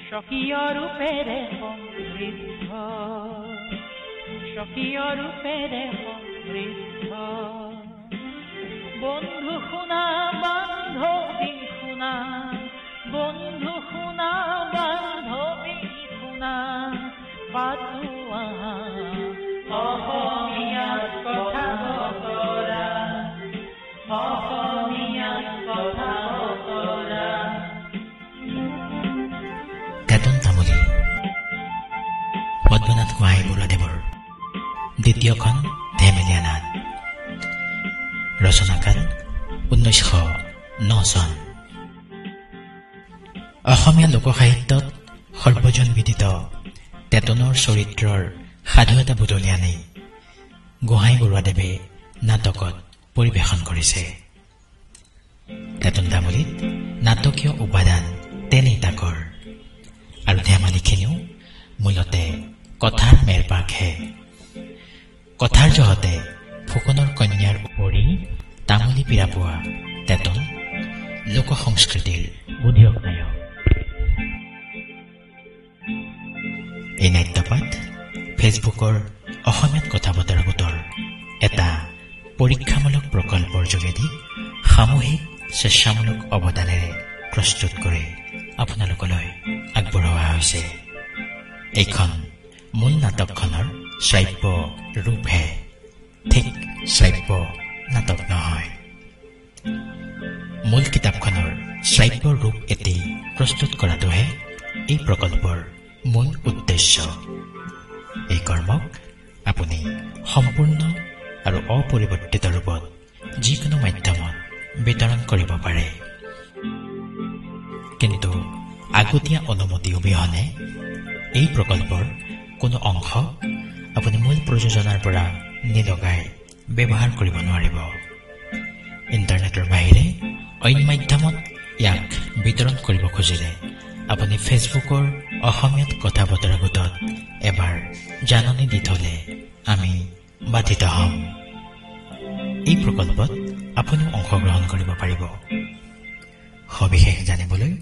স্বকীয় ৰূপেৰে সমৃদ্ধ, স্বকীয় ৰূপেৰে সমৃদ্ধ। বন্ধু শুনা, বান্ধৱী শুনা, বন্ধু শুনা, বান্ধৱী শুনা, পাতো আহা অসমীয়াত কথা বতৰা, অসমীয়াত কথা বতৰা। পদ্মনাথ গোহাঁই বৰুৱাদেৱৰ দ্বিতীয়খন ধেমেলীয়া নাট, ৰচনাকাল 1909 চন। অসমীয়া লোকসাহিত্যত সৰ্বজন বিদিত তেতনৰ চৰিত্ৰৰ সাধু এটা বুটলি আনি গোহাঁই বৰুৱাদেৱে নাটকত পৰিৱেশন কৰিছে। তেতন তামুলীত নাটকীয় উপাদান তেনেই তাকৰ, আৰু ধেমালিখিনিও মূলতে কথাৰ মেৰপাকহে। কথাৰ জহতে ফুকনৰ কন্যাৰ উপৰি তামুলী পীৰা পোৱা তেতন লোক সংস্কৃতিৰ বুধিয়ক নায়ক। এই নাট্যপাঠ ফেচবুকৰ অসমীয়াত কথা বতৰা গোটৰ এটা পৰীক্ষামূলক প্ৰকল্পৰ যোগেদি সামূহিক স্বেচ্ছামূলক অৱদানেৰে প্ৰস্তুত কৰি আপোনালোকলৈ আগবঢ়োৱা হৈছে। এইখন মূল নাটকখনৰ শ্ৰাব্য ৰূপহে, ঠিক শ্ৰাব্য নাটক নহয়। মূল কিতাপখনৰ শ্ৰাব্য ৰূপ এটি প্ৰস্তুত কৰাটোহে এই প্ৰকল্পৰ মূল উদ্দেশ্য। এই কৰ্মক আপুনি সম্পূৰ্ণ আৰু অপৰিৱৰ্তিত ৰূপত যিকোনো মাধ্যমত বিতৰণ কৰিব পাৰে, কিন্তু আগতীয়া অনুমতি অবিহনে এই প্ৰকল্পৰ কোনো অংশ আপুনি মূল প্ৰযোজনাৰ পৰা নিলগাই ব্যৱহাৰ কৰিব নোৱাৰিব। ইণ্টাৰনেটৰ বাহিৰে অন্য মাধ্যমত ইয়াক বিতৰণ কৰিব খুজিলে আপুনি ফেচবুকৰ অসমীয়াত কথা বতৰা গোটত এবাৰ জাননী দি থলে আমি বাধিত হ'ম। এই প্ৰকল্পত আপুনিও অংশগ্ৰহণ কৰিব পাৰিব। সবিশেষ জানিবলৈ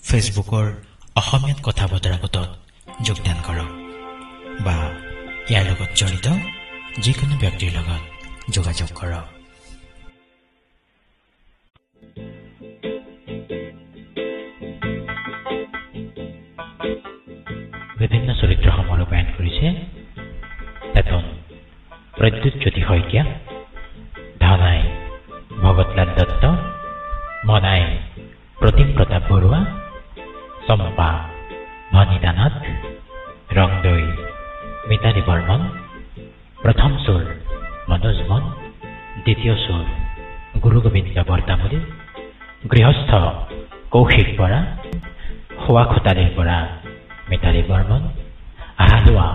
ফেচবুকৰ অসমীয়াত কথা বতৰা গোটত যোগদান কৰক বা ইয়াৰ লগত জড়িত যিকোনো ব্যক্তিৰ লগত যোগাযোগ কৰক। বিভিন্ন চৰিত্ৰসমূহ ৰূপায়ণ কৰিছে তেতন প্ৰদ্যুৎজ্যোতি শইকীয়া, ধনাই ভগতলাল দত্ত, মনাই প্ৰতিম প্ৰতাপ বৰুৱা, চম্পা ভনিতা নাথ, ৰংদৈ মিতালী বৰ্মন, প্ৰথম চোৰ মনোজ মন, দ্বিতীয় চোৰ গুৰু গোবিন্দ বৰতামুলী, গৃহস্থ কৌশিক বৰা, শোৱা খোটালীৰ পৰা মিতালী বৰ্মন, হালোৱা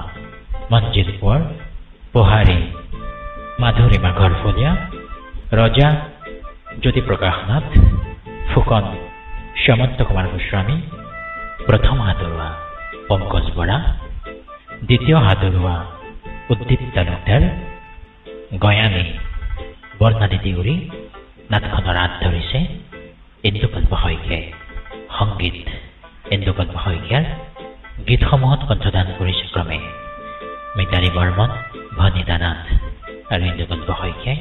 মঞ্জিত কোঁৱৰ, পোহাৰী মাধুৰীমা ঘৰফলীয়া, ৰজা জ্যোতিপ্ৰকাশ নাথ, ফুকন শ্যামন্ত কুমাৰ গোস্বামী, প্ৰথম হাতৰুৱা পংকজ বৰা, দ্বিতীয় হাতৰুৱা উদ্দীপ তালুকদাৰ, গয়ানী বৰ্ণালী দেউৰী। নাটখনৰ আঁত ধৰিছে ইন্দুকল্প শইকীয়াই। সংগীত ইন্দুকল্প শইকীয়াৰ। গীতসমূহত কণ্ঠদান কৰিছে ক্ৰমে মিতালী বৰ্মন, ভনিতা নাথ আৰু ইন্দুকল্প শইকীয়াই।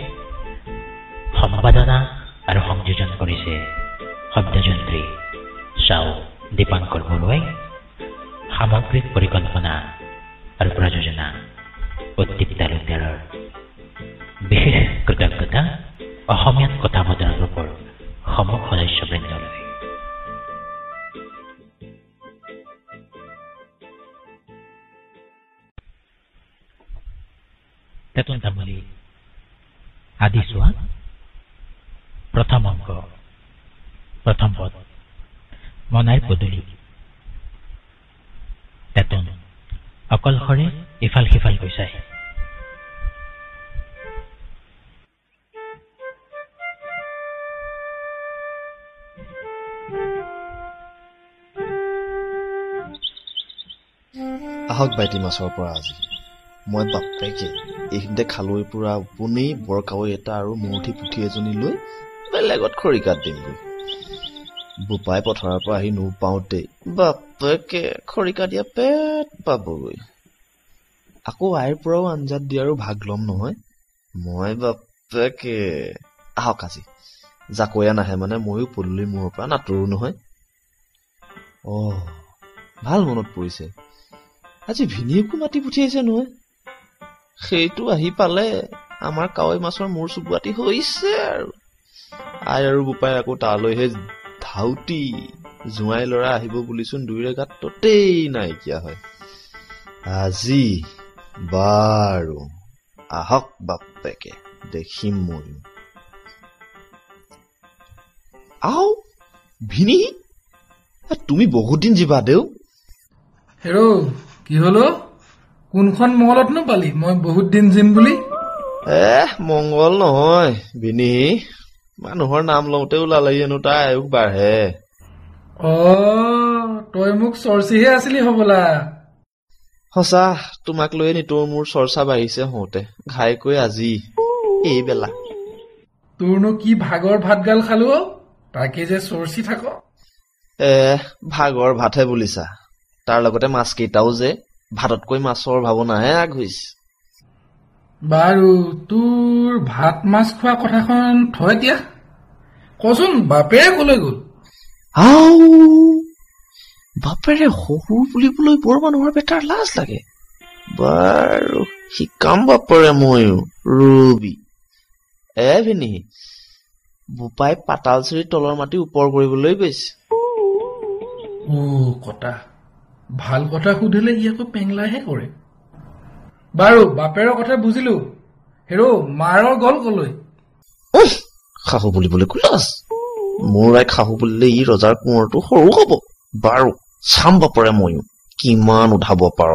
সম্পাদনা আৰু সংযোজন কৰিছে শব্দযন্ত্ৰী চাও দীপাংকৰ বৰুৱাই। সামগ্ৰিক পৰিকল্পনা আৰু প্ৰযোজনা উদ্দীপ তালুকদাৰৰ। বিশেষ কৃতজ্ঞতা অসমীয়াত কথা বতৰা গ্ৰুপৰ সমূহ সদস্যবৃন্দলৈ। তেতুন তামুলী আদি চোৱা। প্ৰথম অংক, প্ৰথম পদ মনাইৰ পদূলি। তেতুন অকলশৰে ইফাল সিফাল গৈ চাই। আহক বাইটি মাছৰ পৰা আজি মই বাপেকে এইখিনিতে খালৈ পুৰা উপনেই বৰ কাৱৈ এটা আৰু মূৰ্তি পুঠি এজনী লৈ বেলেগত খৰিকাত দিমগৈ। বোপাই পথাৰৰ পৰা আহি নোপাওঁতে বাপেকে খৰিকা দিয়া পেট পাবগৈ। আকৌ আইৰ পৰাও আঞ্জাত দিয়াৰো ভাগ লম নহয় মই বাপেকে। আহক আজি জাকৈয়া নাহে মানে ময়ো পদূলিৰ মূৰৰ পৰা নাতৰো নহয়। ভাল মনত পৰিছে, আজি ভিনিয়েকো মাতি পঠিয়াইছে নহয়। সেইটো আহি পালে আমাৰ কাৱৈ মাছৰ মূৰ চুকুৱাটি হৈছে আৰু। আই আৰু বোপাই আকৌ তালৈহে ধাউতি। জোঁৱাই ল'ৰা আহিব বুলিচোন দুইৰে গাত ততেই নাইকিয়া হয়। আজি বাৰু আহক বাপেকে দেখিম ময়ো। আও ভিনি, তুমি বহুত দিন যিবা দেউ। হেৰৌ কি হলো? কোনখন মংগলতনো পালি মই বহুত দিন জিম বুলি? মংগল নহয় ভিনি, মানুহৰ নাম লওঁতে ওলালে হেনো তাই আয়ুস বাঢ়ে। তই মোক চৰ্চিহে আছিলি হবলা। সঁচা, তোমাক লৈয়ে নিতৌ মোৰ চৰ্চা বাঢ়িছে হওঁতে ঘাইকৈ আজি এইবেলা। তোৰনো কি ভাগৰ ভাতগাল খালো তাকে যে চৰ্চি থাক। ভাগৰ ভাতহে বুলিছা, তাৰ লগতে মাছ কেইটাও যে ভাততকৈ মাছৰ ভাৱনাহে আগ হৈছে। বাৰু তোৰ ভাত মাছ খোৱা কথাখন থৈ দিয়া, কচোন বাপেৰে কলৈ গল? বাপেৰে শহুৰ বুলিবলৈ বৰ মানুহৰ বেটাৰ লাজ লাগে। বাৰু শিকাম বাপেৰে ময়ো ৰবি। ভিনি, বোপাই পাতালচিৰিৰ তলৰ মাটি ওপৰ কৰিবলৈ গৈছে। কটা ভাল কথা সুধিলে ই আকৌ পেংলাহে কৰে। বাৰু বাপেৰৰ কথা বুজিলো। হেৰৌ মাৰৰ গল কলৈ? শাহু বুলিবলৈ কুলাজ। মোৰ আইক শাহু বুলিলে ই ৰজাৰ কোঁৱৰটো সৰু হব। বাৰু চাম বাপৰে ময়ো কিমান উঠাব পাৰ।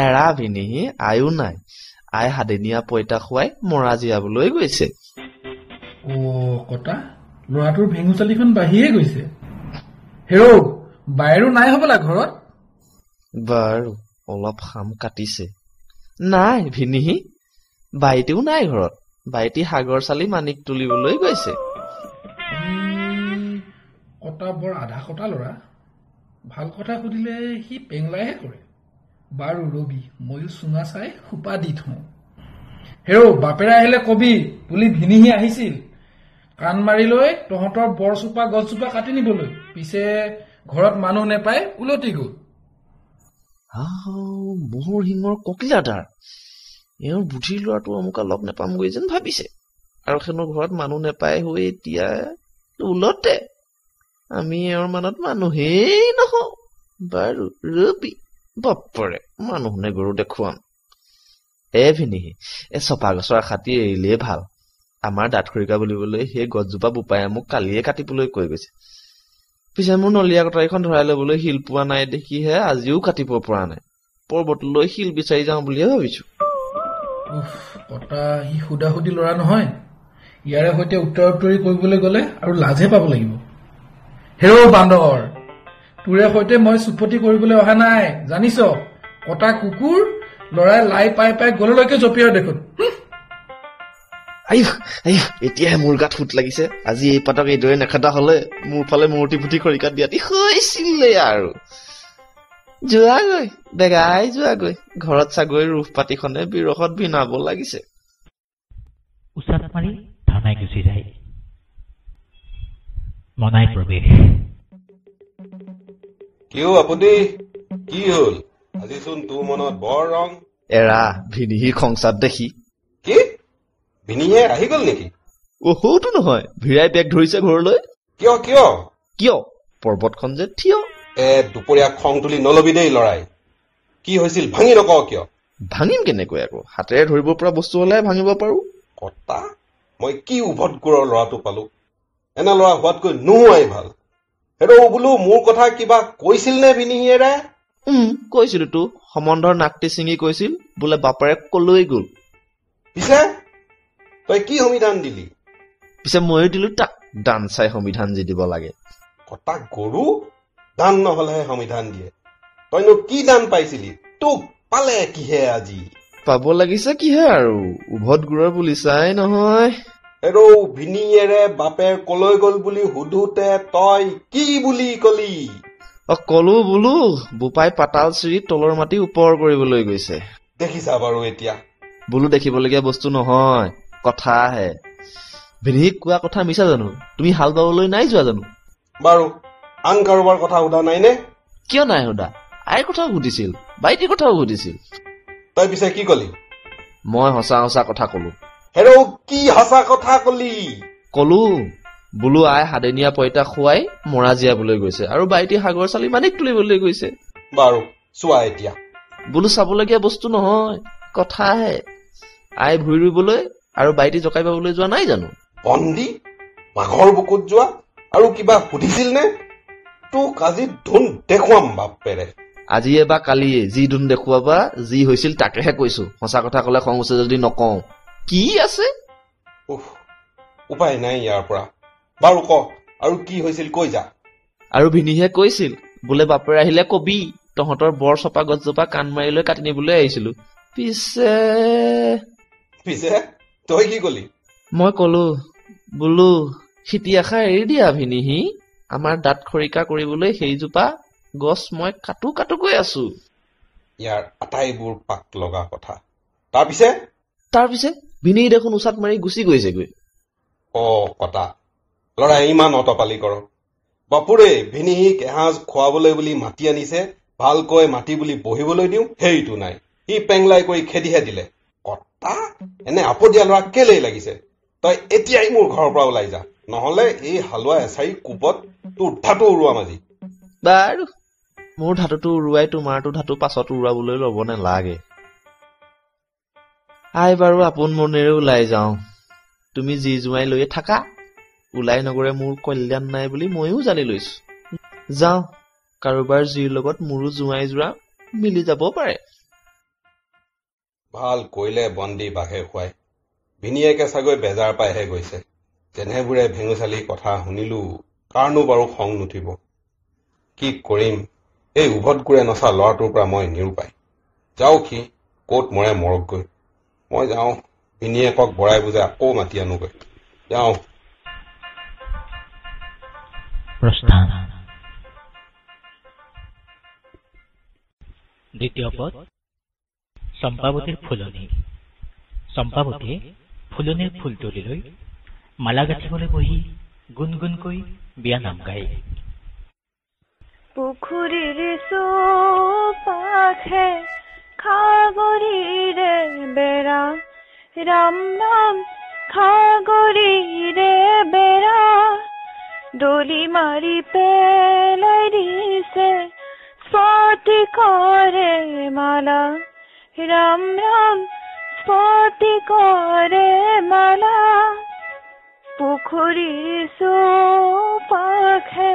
এৰা ভিনি, আয়ো নাই। আই হাদেনীয়া পইতা খুৱাই মৰা জীয়াবলৈ গৈছে। কটা লৰাটোৰ ভেঙু চালিখন বাঢ়িয়ে গৈছে। হেৰৌ বাইৰো নাই হবলা ঘৰত? বাৰু অলপ খাম কাটিছে। নাই ভিনি, বাইতেও নাই ঘৰত। বাইটি সাগৰ চালি মানিক তুলিবলৈ গৈছে। কটা বৰ আধা কটা লৰা, ভাল কথা সুধিলে সি পেংলাইহে কৰে। বাৰু ৰবি ময়ো চুঙা চাই সোপা দি থওঁ। হেৰৌ বাপেৰে আহিলে কবি বুলি ভিনিহি আহিছিল কাণ মাৰি লৈ তহঁতৰ বৰচোপা গছজোপা কাটি নিবলৈ। পিছে ঘৰত মানুহ নেপাই উলটি গল। মোৰ শিঙৰ ককিলাদাৰ এওঁৰ বুদ্ধিৰ লৰাটো অমুকা লগ নেপামগৈ যেন ভাবিছে, আৰু সেনো ঘৰত মানুহ নেপাই হৈ এতিয়া উলতে। আমি এওঁৰ মানত মানুহেই নহওঁ। বাৰু ৰবি বাপৰে মানুহ নে গৰু দেখুৱাম। ভিনি, চপা গছৰ আশাটি এৰিলেই ভাল। আমাৰ দাঁত খৰিকা বুলিবলৈ সেই গছজোপা বোপায়ে মোক কালিয়ে কাটিবলৈ কৈ গৈছে। পিছে মোৰ নলীয়া কটাৰীখন ধৰাই লবলৈ শিল পোৱা নাই দেখিহে আজিও কাটিব পৰা নাই। পৰ্বতলৈ শিল বিচাৰি যাওঁ বুলিহে ভাবিছো। কটা সি সুধা সুধি লৰা নহয়। ইয়াৰে সৈতে উত্তৰ উত্তৰি কৰিবলৈ গলে আৰু লাজহে পাব লাগিব। হেৰৌ বান্দৰ, তোৰে সৈতে মই চুপতি কৰিবলৈ অহা নাই জানিছ। কটা কুকুৰ লৰাই লাই পাই পাই গললৈকে জপিয়াৰ দেখোন। এতিয়াহে মোৰ গাত ফুট লাগিছে। আজি এই পাতক এইদৰে নেখেদা হলে মোৰ ফালে মূৰ্তি পুঠি খৰিকাত দিয়াতি হৈছিলে আৰু। যোৱাগৈ বেগাই যোৱাগৈ ঘৰত চাগৈ ৰূপ পাতিখনে বিৰহত ভিনাব লাগিছে। উচাত মাৰি থানাই গুচি যায়। মনাই প্ৰৱেশ। কিয় আপত্তি কি হল? আজিচোন তোৰ মনত বৰ ৰং। এৰা ভিনিহিৰ খংচাত দেখি। কি ভিনিহে আহি গল নেকি? অহৌতো নহয়, ভিৰাই বেগ ধৰিছে ঘৰলৈ। কিয় কিয় কিয়? পৰ্বতখন যে থিয়। দুপৰীয়া খং তুলি নলবি দেই লৰাই। কি হৈছিল ভাঙি নকওঁ কিয়? ভাঙিম কেনেকৈ আকৌ? হাতেৰে ধৰিব পৰা বস্তু হলেহে ভাঙিব পাৰো। কটা মই কি উভতগুৰৰ ল'ৰাটো পালো। এনে ল'ৰা হোৱাতকৈ নোহোৱাই ভাল। হেৰৌ বোলো মোৰ কথা কিবা কৈছিল নে ভিনিহিয়েৰে? কৈছিলো তো, সম্বন্ধৰ নাকটি ছিঙি কৈছিল বোলে বাপেৰে কলৈ গল। পিছে তই কি সমিধান দিলি? পিছে ময়ো দিলো তাক দান চাই সমিধান যি দিব লাগে। কটা গৰু দান নহলেহে সমিধান দিয়ে। তইনো কি দান পাইছিলি? তোক পালে কিহে আজি? পাব লাগিছে কিহে আৰু, উভত গুৰৰ বুলি চাই নহয়। হেৰৌ ভিনিয়েৰে বাপেৰ কলৈ গল বুলি সুধোতে তই কি বুলি কলি? কলো বোলো বোপাই পাতাল চিৰি তলৰ মাটি ওপৰ কৰিবলৈ গৈছে। দেখিছা বাৰু এতিয়া? বোলো দেখিবলগীয়া বস্তু নহয়, কথাহে। ভিনিহিক কোৱা কথা মিছা জানো? তুমি হাল বাবলৈ নাই যোৱা জানো? বাৰু আন কাৰোবাৰ কথা সোধা নাই নে? কিয় নাই সোধা? আইৰ কথাও সুধিছিল, বাইটিৰ কথাও সুধিছিল। তই পিছে কি কলি? মই সঁচা সঁচা কথা কলো। হেৰৌ কি সঁচা কথা কলি? কলো বোলো আই সাদেনীয়া পইতা খুৱাই মৰা জীয়াবলৈ গৈছে আৰু বাইটি সাগৰ চালি মানিক তুলিবলৈ গৈছে। বাৰু চোৱা এতিয়া। বোলো চাবলগীয়া বস্তু নহয়, কথাহে। আই ভুই ৰুবলৈ আৰু বাইটি জকাই পাবলৈ যোৱা নাই জানো? বন্দী মাঘৰ বুকুত যোৱা আৰু কিবা সুধিছিল নে? তোক আজি ধুন দেখুৱাম বাপেৰে। আজিয়ে বা কালিয়ে যি ধুন দেখুৱাবা, যি হৈছিল তাকেহে কৈছো। সঁচা কথা কলে খং উঠে যদি নকওঁ। কি আছে? উপায় নাই ইয়াৰ পৰা। বাৰু ক আৰু কি হৈছিল কৈ যা। আৰু ভিনিহে কৈছিল বোলে বাপেৰে আহিলে কবি তহঁতৰ বৰ চপা গছজোপা কাণ মাৰি লৈ কাটি নিবলৈ আহিছিলো। পিছে তই কি কলি? মই কলো বোলো সিটি আশা এৰি দিয়া ভিনিহি, আমাৰ দাঁত খৰিকা কৰিবলৈ সেইজোপা গছ মই কাটোকৈ আছো। ইয়াৰ আটাইবোৰ পাক লগা কথা। তাৰ পিছে ভিনিহি দেখোন উচাত মাৰি গুচি গৈছেগৈ। কটা লৰাই ইমান অতপালি কৰ। বাপুৰে ভিনিহিক এসাঁজ খুৱাবলৈ বুলি মাতি আনিছে, ভালকৈ মাতি বুলি বহিবলৈ দিওঁ সেইটো নাই। সি পেংলাই কৰি খেদিহে দিলে। কটা এনে আপদীয়া ল'ৰা কেলেই লাগিছে? তই এতিয়াই মোৰ ঘৰৰ পৰা ওলাই যা, নহলে এই হালোৱা এচাৰি কোবত তোৰ ধাতু উৰুৱাম আজি। বাৰু মোৰ ধাতুটো উৰুৱাই তোমাৰটো ধাতু পাছত উৰুৱাবলৈ ল'ব নালাগে। আই বাৰু আপোন মনেৰে ওলাই যাওঁ, তুমি যি জোঁৱাই লৈয়ে থাকা। ওলাই নগৰে মোৰ কল্যাণ নাই বুলি ময়ো জানি লৈছো। যাওঁ, কাৰোবাৰ যিৰ লগত মোৰো জোঁৱাই জোৰা মিলি যাব পাৰে। ভাল কৰিলে বন্দী বাঘে খুৱাই। ভিনিয়েকে চাগৈ বেজাৰ পাইহে গৈছে। যেনেবোৰে ভেঙুচালি কথা শুনিলো, কাৰণো বাৰু খং নুঠিব। কি কৰিম, এই উভতগুৰে নচা ল'ৰাটোৰ পৰা মই নিৰুপায়। যাওক সি কত মৰে মৰকগৈ। মই যাওঁ, ভিনিয়েকক বৰাই বুজাই আকৌ মাতি আনোগৈ। যাওঁ। প্ৰস্থান। দ্বিতীয় পদ। চম্পাৱতীৰ ফুলনি। চম্পাৱতীয়ে ফুলনিৰ ফুল তুলি লৈ মালা গাঁঠিবলৈ বহি গুণগুণকৈ বিয়া নাম গায়। পুখুৰীৰ চৌপাশে খাগৰিৰে বেৰা, ৰাম ৰাম খাগৰিৰে বেৰা, দলি মাৰি পেলাই দিছে স্ফটিকৰে মালা, ৰাম ৰাম স্ফটিকৰে মালা, পুখুৰীৰ চৌপাশে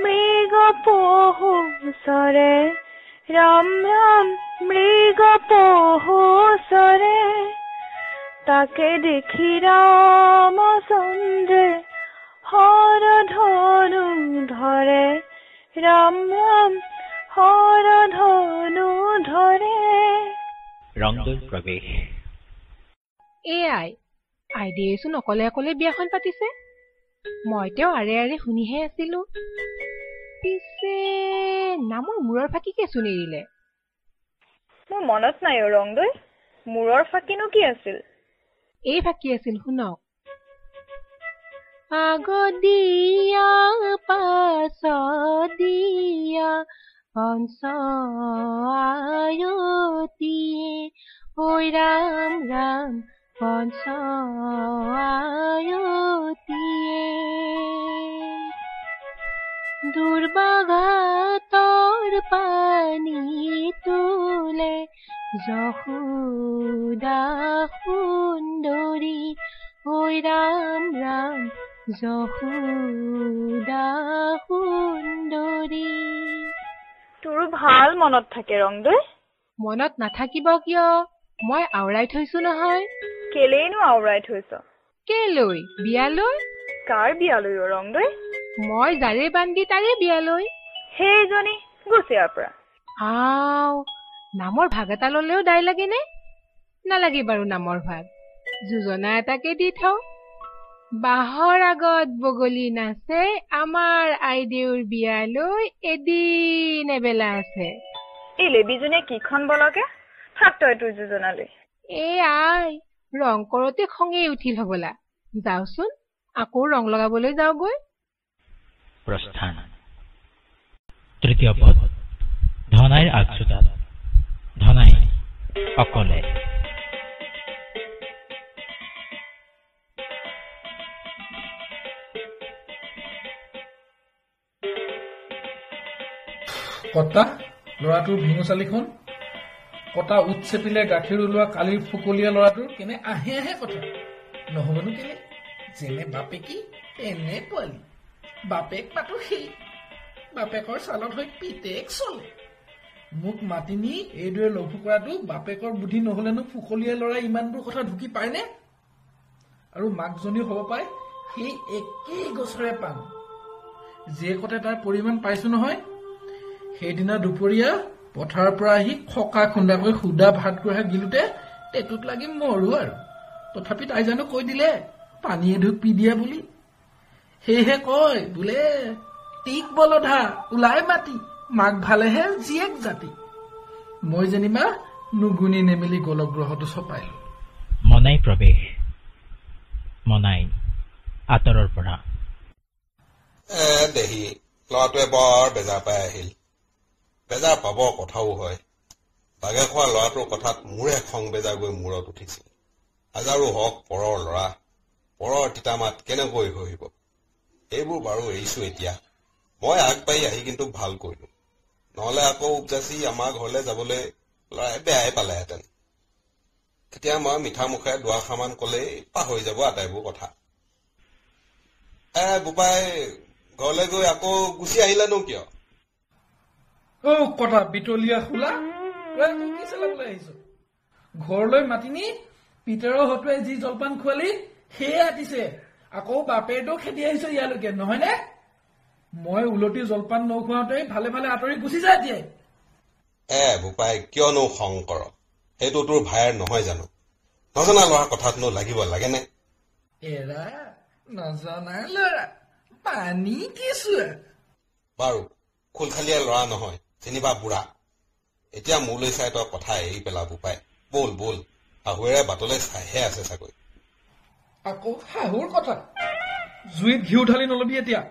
মৃগ পহু চৰে, ৰাম ৰাম মৃগ পহু চৰে, তাকে দেখি ৰামচন্দ্ৰে হৰ ধনু ধৰে, ৰাম ৰাম হৰ ধনু ধৰে। ৰংদৈ প্ৰৱেশ। এয়াই আইডিয়েচোন অকলে অকলে বিয়াখন পাতিছে। মই তেওঁ আৰে আৰে শুনিহে আছিলো। পিছে নামৰ মূৰৰ ফাঁকি কেঁচু নেৰিলে? মোৰ মনত নাই ৰংদৈ। মূৰৰ ফাঁকিনো কি আছিল? এই ফাঁকি আছিল, শুনক। আগদিয়া পাছদিয়া পঞ্চআয়তি ঐ ৰাম ৰাম পঞ্চআয়তি দুৰ্বাঘাতৰ পানী তোলে যশোদা সুন্দৰী ঐ ৰাম ৰাম যশোদা সুন্দৰী। তোৰ ভাল মনত থাকে ৰংদৈ। মনত নাথাকিব কিয়? মই আওৰাই থৈছো নহয়। কেলেইনো আওৰাই থৈছ? কেলৈ? বিয়ালৈ। কাৰ বিয়ালৈ ৰংদৈ? মই যাৰে বান্ধি তাৰে বিয়ালৈ। সেইজনী গুচি ইয়াৰ পৰা। আও, নামৰ ভাগ এটা ললেও দায় লাগেনে? নালাগে বাৰু নামৰ ভাগ। যোজনা এটাকে দি থওঁ। বাহৰ আগত বগলী নাচে, আমাৰ আইদেউৰ বিয়ালৈ এদিন এবেলা আছে। এই লেবিজনীয়ে কিখন বলকে? থাক তই তোৰ যোজনালৈ। এই আই, ৰং কৰোতে খঙেই উঠিল হবলা। যাওচোন, আকৌ ৰং লগাবলৈ যাওগৈ। প্ৰস্থান। তৃতীয় পদ। ধনাইৰ আগচোতাল। ধনাই অকলে। কটা ল'ৰাটোৰ ভিঙু চালিখন, কটা উঠ চেপিলে গাখীৰ ওলোৱা কালিৰ ফুকলীয়া ল'ৰাটোৰ কেনে আহে আহে কথা। নহবনো কেলে? যেনে বাপেকি তেনে পোৱালি। বাপেক পাতো সেই বাপেকৰ চালত হৈ পিতেক চলে। মোক মাতি নি এইদৰে লঘু কৰাটো বাপেকৰ বুদ্ধি নহলেনো ফুকলীয়া ল'ৰা ইমানবোৰ কথা ঢুকি পায়নে? আৰু মাকজনী হব পাই সেই একেই গছৰে পাণ। জীয়েকতে তাৰ পৰিমাণ পাইছো নহয়। সেইদিনা দুপৰীয়া পথাৰৰ পৰা আহি খকা খুন্দাকৈ সুদা ভাত গঢ়া গিলোতে টেটুত লাগি মৰো আৰু। তথাপি তাই জানো কৈ দিলে পানীয়ে ঢুক পি দিয়া বুলি। সেয়েহে কয় বোলে টিক বলধা ওলাই মাতি, মাক ভালেহে জীয়েক জাতি। মই যেনিবা নুগুনি নেমেলি গোলগ্ৰহটো চপাইলো। মনাই প্ৰৱেশ। মনাই আঁতৰৰ পৰা। দেহি ল'ৰাটোৱে বৰ বেজাৰ পাই আহিল। বেজাৰ পাব কথাও হয়। বাগে খোৱা ল'ৰাটোৰ কথাত মোৰে খং বেজাৰ গৈ মূৰত উঠিছিল। হাজাৰো হওক পৰৰ ল'ৰা, পৰৰ তিতামাত কেনেকৈ ঘঁহিব। এইবোৰ বাৰু এৰিছো এতিয়া। মই আগবাঢ়ি আহি কিন্তু ভাল কৰিলো। নহলে আকৌ উপজাচি আমাৰ ঘৰলৈ যাবলৈ ল'ৰাই বেয়াই পালেহেঁতেন। তেতিয়া মই মিঠা মুখে দুৱাষাৰমান কলেই পাহৰি যাব আটাইবোৰ কথা। বোপাই ঘৰলৈ গৈ আকৌ গুচি আহিলানো কিয়? কটা বিতলীয়া খোলা কি চালাবলৈ আহিছ? ঘৰলৈ মাতি নি পিতেৰৰ হতুৱাই যি জলপান খুৱালি সেয়ে আতিছে। আকৌ বাপেৰটো খেদি আহিছ ইয়ালৈকে, নহয়নে? মই উলটি জলপান নখুৱাওঁতে ভালে ভালে আঁতৰি গুচি যায় এতিয়াই। বোপাই কিয়নো খং কৰ? সেইটো তোৰ ভাইৰ নহয় জানো? নজনা ল'ৰাৰ কথাতনো লাগিব লাগেনে? এৰা নজনা ল'ৰা পানী কেঁচুৱা। বাৰু খুলখালীয়া ল'ৰা নহয়, যেনিবা বুঢ়া। এতিয়া মোলৈ চাই তই কথা এৰি পেলা বোপাই। বল বল, শাহুৱেৰে বাটলৈ চাইহে আছে চাগৈ। আকৌ শাহুৰ কথা? জুইত ঘিউ ঢালি নলবি এতিয়া।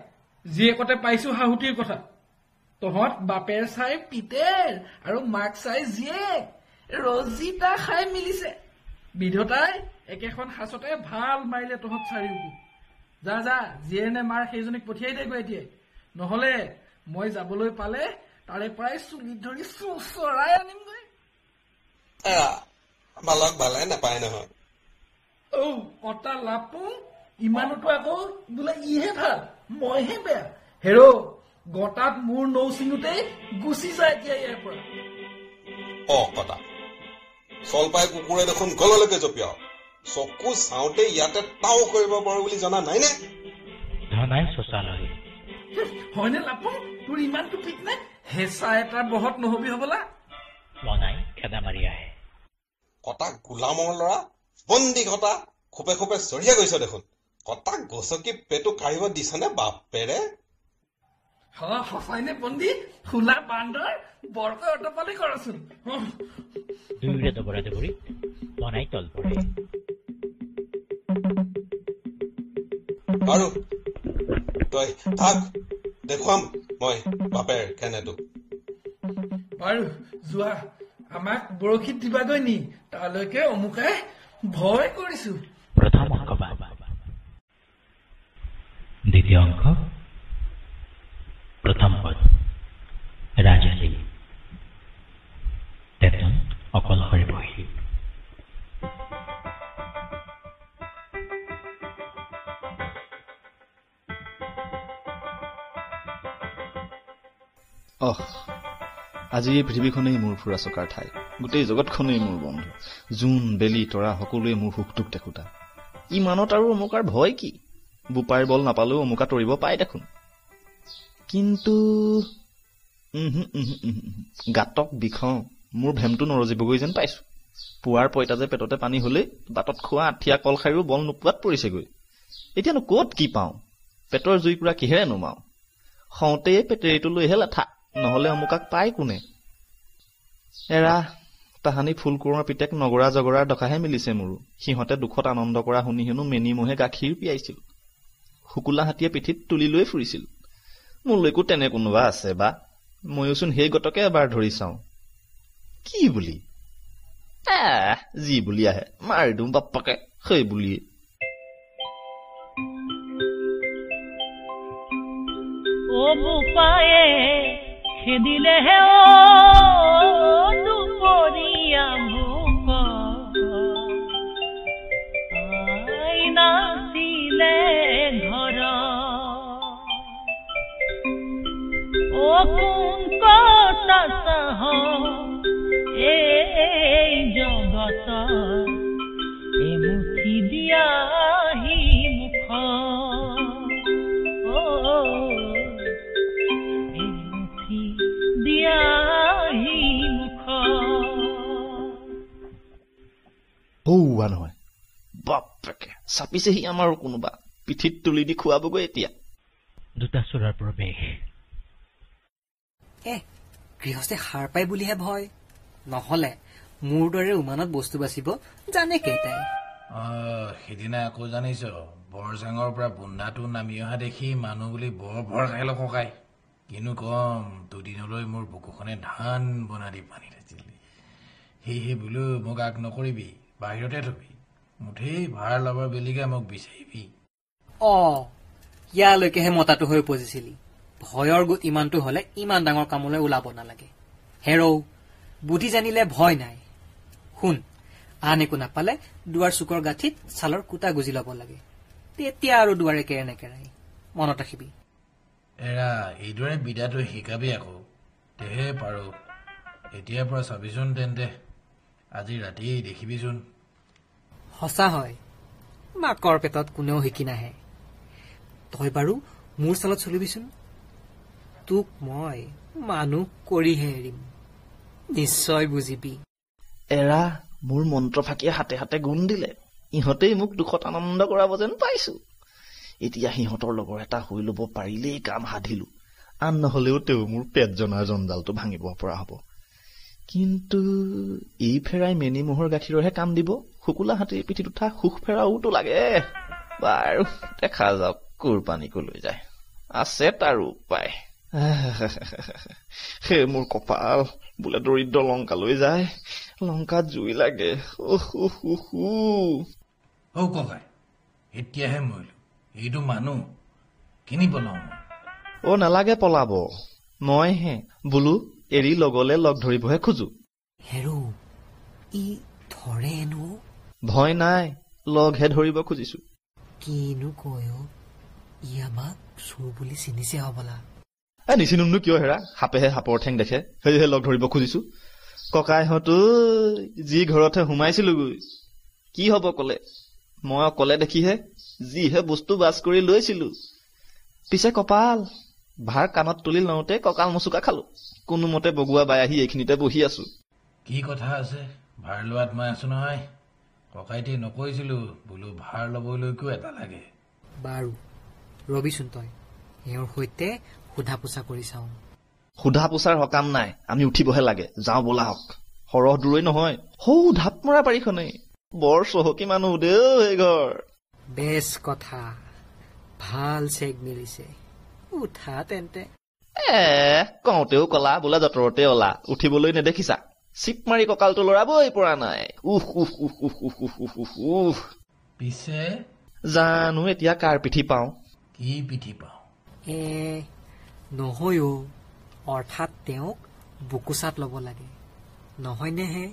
জীয়েকতে পাইছো শাহুটিৰ কথা। তহঁত বাপেৰ চাই পিতেৰ আৰু মাক চাই জীয়েক, ৰজিতা খাই মিলিছে। বিধতাই একেখন সাঁচতে ভাল মাৰিলে তহঁত চাৰিওকো। যা যা, যিয়ে নে মাৰ সেইজনীক পঠিয়াই দেগৈ এতিয়াই। নহলে মই যাবলৈ পালে তাৰে পৰাই চুলিত ধৰি চৰাই আনিমগৈ। বালক ভালে নাপায় নহয়। কটা লাপো ইমানতো আকৌ বোলে ইহে ভাল মইহে বেয়া। হেৰ গটাত মোৰ নৌ চিঙোতেই গুচি যায় এতিয়া ইয়াৰ পৰা। কটা চলপাই কুকুৰে দেখোন গললৈকে জপিয়াও। চকু চাওঁতে ইয়াতে তাও কৰিব পাৰো বুলি জনা নাই নে? ধনাই শৌচালয়। হয়নে লাপো? তোৰ ইমানটো ঠিক নে? হেঁচা এটা বহত নহবি হবলা। মনাই খেদা মাৰি আহে। কটা গোলামৰ ল'ৰা, বন্দী ঘটা খোপে খোপে চৰিয়া গৈছ দেখোন। কটাক গছকি পেটু কাঢ়িব দিছনে বাপেৰে? সঁচাইনে পণ্ডিত খোলা বান্দৰ বৰকৈ অটপালি কৰাচোন দুয়োৰে দবৰা দবৰি বনাই তল পৰে আৰু তই থাক দেখুৱাম মই বাপেৰ কেনেটো বাৰু যোৱা আমাক বৰশীত দিবাগৈ নি তালৈকে অমুকাই ভয় কৰিছো প্ৰথম অংক দ্বিতীয় অংক প্ৰথম পদ ৰাজশ্ৰী তেতন অকলশৰে বহি আজি এই পৃথিৱীখনেই মোৰ ফুৰা চকাৰ ঠাই গোটেই জগতখনেই মোৰ বন্ধু জোন বেলি তৰা সকলোৱে মোৰ সুখ দুখ দেখোতা ইমানত আৰু অমুকাৰ ভয় কি বোপাইৰ বল নাপালেও অমুকা তৰিব পাই দেখোন কিন্তু গাতক বিষাওঁ মোৰ ভেমটো নৰজিবগৈ যেন পাইছো পুৱাৰ পইতা যে পেটতে পানী হলেই বাটত খোৱা আঠিয়া কল খাইৰো বল নোপোৱাত পৰিছেগৈ এতিয়ানো কত কি পাওঁ পেটৰ জুইকুৰা কিহেৰে নুমাওঁ খওঁতে পেটেৰিটো লৈহে লেঠা নহলে অমুকাক পাই কোনে এৰা তাহানি ফুল কোঁৱৰৰ পিতেক নগৰা জগৰাৰ ডকাহে মিলিছে মোৰো সিহঁতে দুখত আনন্দ কৰা শুনি হেনো মেনি মহে গাখীৰ পিয়াইছিল শুকুলা হাতীয়ে পিঠিত তুলি লৈ ফুৰিছিল মোলৈকো তেনে কোনোবা আছে বা ময়োচোন সেই গতকে এবাৰ ধৰি চাওঁ কি বুলি যি বুলি আহে মাৰি দিওঁ বাপ্পাকে সেই বুলিয়ে ও বোপায়ে খেদিলেহে দুপৰীয়া ভোক আই নাছিলে ঘৰ ও কোন কথা চাহ এই জগত এমুঠি দিয়াহি মুখ হৌৱা নহয় বাপেকে চাপিছেহি আমাৰো কোনোবা পিঠিত তুলি দি খুৱাবগৈ এতিয়া দুটা চোৰাৰ প্ৰৱেশ গৃহস্থে সাৰ পাই বুলিহে ভয় নহলে মোৰ দৰে উমানত বস্তু বাচিব জানে কেইটাই সিদিনা আকৌ জানিছ বৰজাঙৰ পৰা বুন্দাটো নামি অহা দেখি মানুহ বুলি বৰ ভৰ খাই লকাই কিনো কম দুদিনলৈ মোৰ বুকুখনে ধান বনা দি পানী আছিল সেয়েহে বোলো মোক আগ নকৰিবি বাহিৰতে থবি মুঠেই ভাড়া লবৰ বেলিকে মোক বিচাৰিবি ইয়ালৈকেহে মতাটো হৈ উপজিছিলি ভয়ৰ গোট ইমানটো হলে ইমান ডাঙৰ কামলৈ ওলাব নালাগে হেৰৌ বুদ্ধি জানিলে ভয় নাই শুন আন একো নাপালে দুৱাৰ চুকৰ গাঁঠিত ছালৰ কুটা গুজি লব লাগে তেতিয়া আৰু দুৱাৰে কেৰে নেকেৰাই মনত ৰাখিবি এৰা এইদৰে বিদাটো শিকাবি আকৌ তেহে পাৰো এতিয়াৰ পৰা চাবিচোন তেন্তে আজি ৰাতি দেখিবিচোন সঁচা হয় মাকৰ পেটত কোনেও শিকি নাহে তই বাৰু মোৰ চালত চলিবিচোন তোক মই মানুহ কৰিহে এৰিম নিশ্চয় বুজিবি এৰা মোৰ মন্ত্ৰ ফাঁকিয়ে হাতে হাতে গুণ দিলে ইহঁতেই মোক দুখত আনন্দ কৰাব যেন পাইছো এতিয়া সিহঁতৰ লগৰ এটা হৈ লব পাৰিলেই কাম সাধিলো আন নহলেও তেওঁ মোৰ পেট জনাৰ জঞ্জালটো ভাঙিব পৰা হব কিন্তু এই ফেৰাই মেনি মহৰ গাখীৰৰহে কাম দিব শুকুলা হাতীৰ পিঠিত উঠা সুখ ফেৰাওতো লাগে বাৰু দেখা যাওক কোৰপানী কলৈ যায় আছে তাৰ উপায় সেই মোৰ কপাল বোলে দৰিদ্ৰ লংকালৈ যায় লংকাত জুই লাগে ককাই এতিয়াহে মৰিলো এইটো মানুহ কিনি পলাও নালাগে পলাব মইহে বোলো এৰি লগলে লগ ধৰিবহে খোজো হেৰো ই ধৰে এনো ভয় নাই লগহে ধৰিব খুজিছো কিনো কয় ই আমাক চোৰ বুলি চিনিছে হবলা নিচিনুমনো কিয় হেৰা সাপেহে সাপৰ ঠেং দেখে সেয়েহে লগ ধৰিব খুজিছো ককাইহঁতো যি ঘৰতহে সোমাইছিলোগৈ কি হব কলে মই অকলে দেখিহে যিহে বস্তু বাছ কৰি লৈছিলো পিছে কপাল ভাৰ কাণত তুলি লওঁতে কঁকাল মচুকা খালো কোনোমতে বগুৱা বাই আহি এইখিনিতে বহি আছো কি কথা আছে ভাৰ লোৱাত মই আছো নহয় ককাইটি নকৈছিলো বোলো ভাৰ লবলৈকো এটা লাগে বাৰু ৰবিচোন তই এওঁৰ সৈতে সোধা পোছা কৰি চাওঁ। সোধা পোছাৰ সকাম নাই, আমি উঠিবহে লাগে। যাওঁ ব'লা হওক, সৰহ দূৰৈ নহয়, সৌ ঢাপ মৰা পাৰিখনেই। বৰ চহকী মানুহ দেও এই ঘৰ। বেছ কথা, ভাল চেগ মিলিছে, উঠা তেন্তে। কওঁতেও কলা বোলে যতৰতে অলা, উঠিবলৈ নেদেখিছা? চিপ মাৰি কঁকালটো লৰাবই পৰা নাই। পিছে জানো এতিয়া কাৰ পিঠি পাওঁ। কি পিঠি পাওঁ? নহয়ো, অৰ্থাৎ তেওঁক বুকুচাত ল'ব লাগে, নহয়নেহে?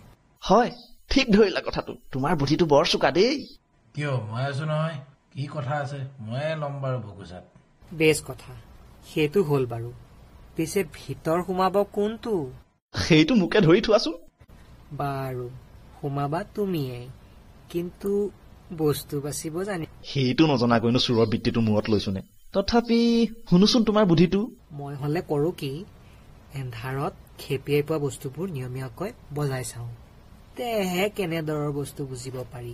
হয়, ঠিক ধৰিলা কথাটো। তোমাৰ বুদ্ধিটো বৰ চোকা দেই। কিয়, মই আছো নহয়। কি কথা আছে, ময়ে ল'ম বাৰু বুকুচাত। বেছ কথা, সেইটো হ'ল বাৰু। পিছে ভিতৰ সোমাব কোনটো? সেইটো মোকে ধৰি থোৱাচোন। বাৰু সোমাবা তুমিয়ে, কিন্তু বস্তু বাচিব জানি। সেইটো নজনাকৈনো চোৰৰ বৃত্তিটো মূৰত লৈছোনে। তথাপি শুনোচোন তোমাৰ বুদ্ধিটো। মই হলে কৰো কি, এন্ধাৰত খেপিয়াই পোৱা বস্তুবোৰ নিয়মীয়াকৈ বজাই চাওঁ, তেহে কেনেদৰৰ বস্তু বুজিব পাৰি।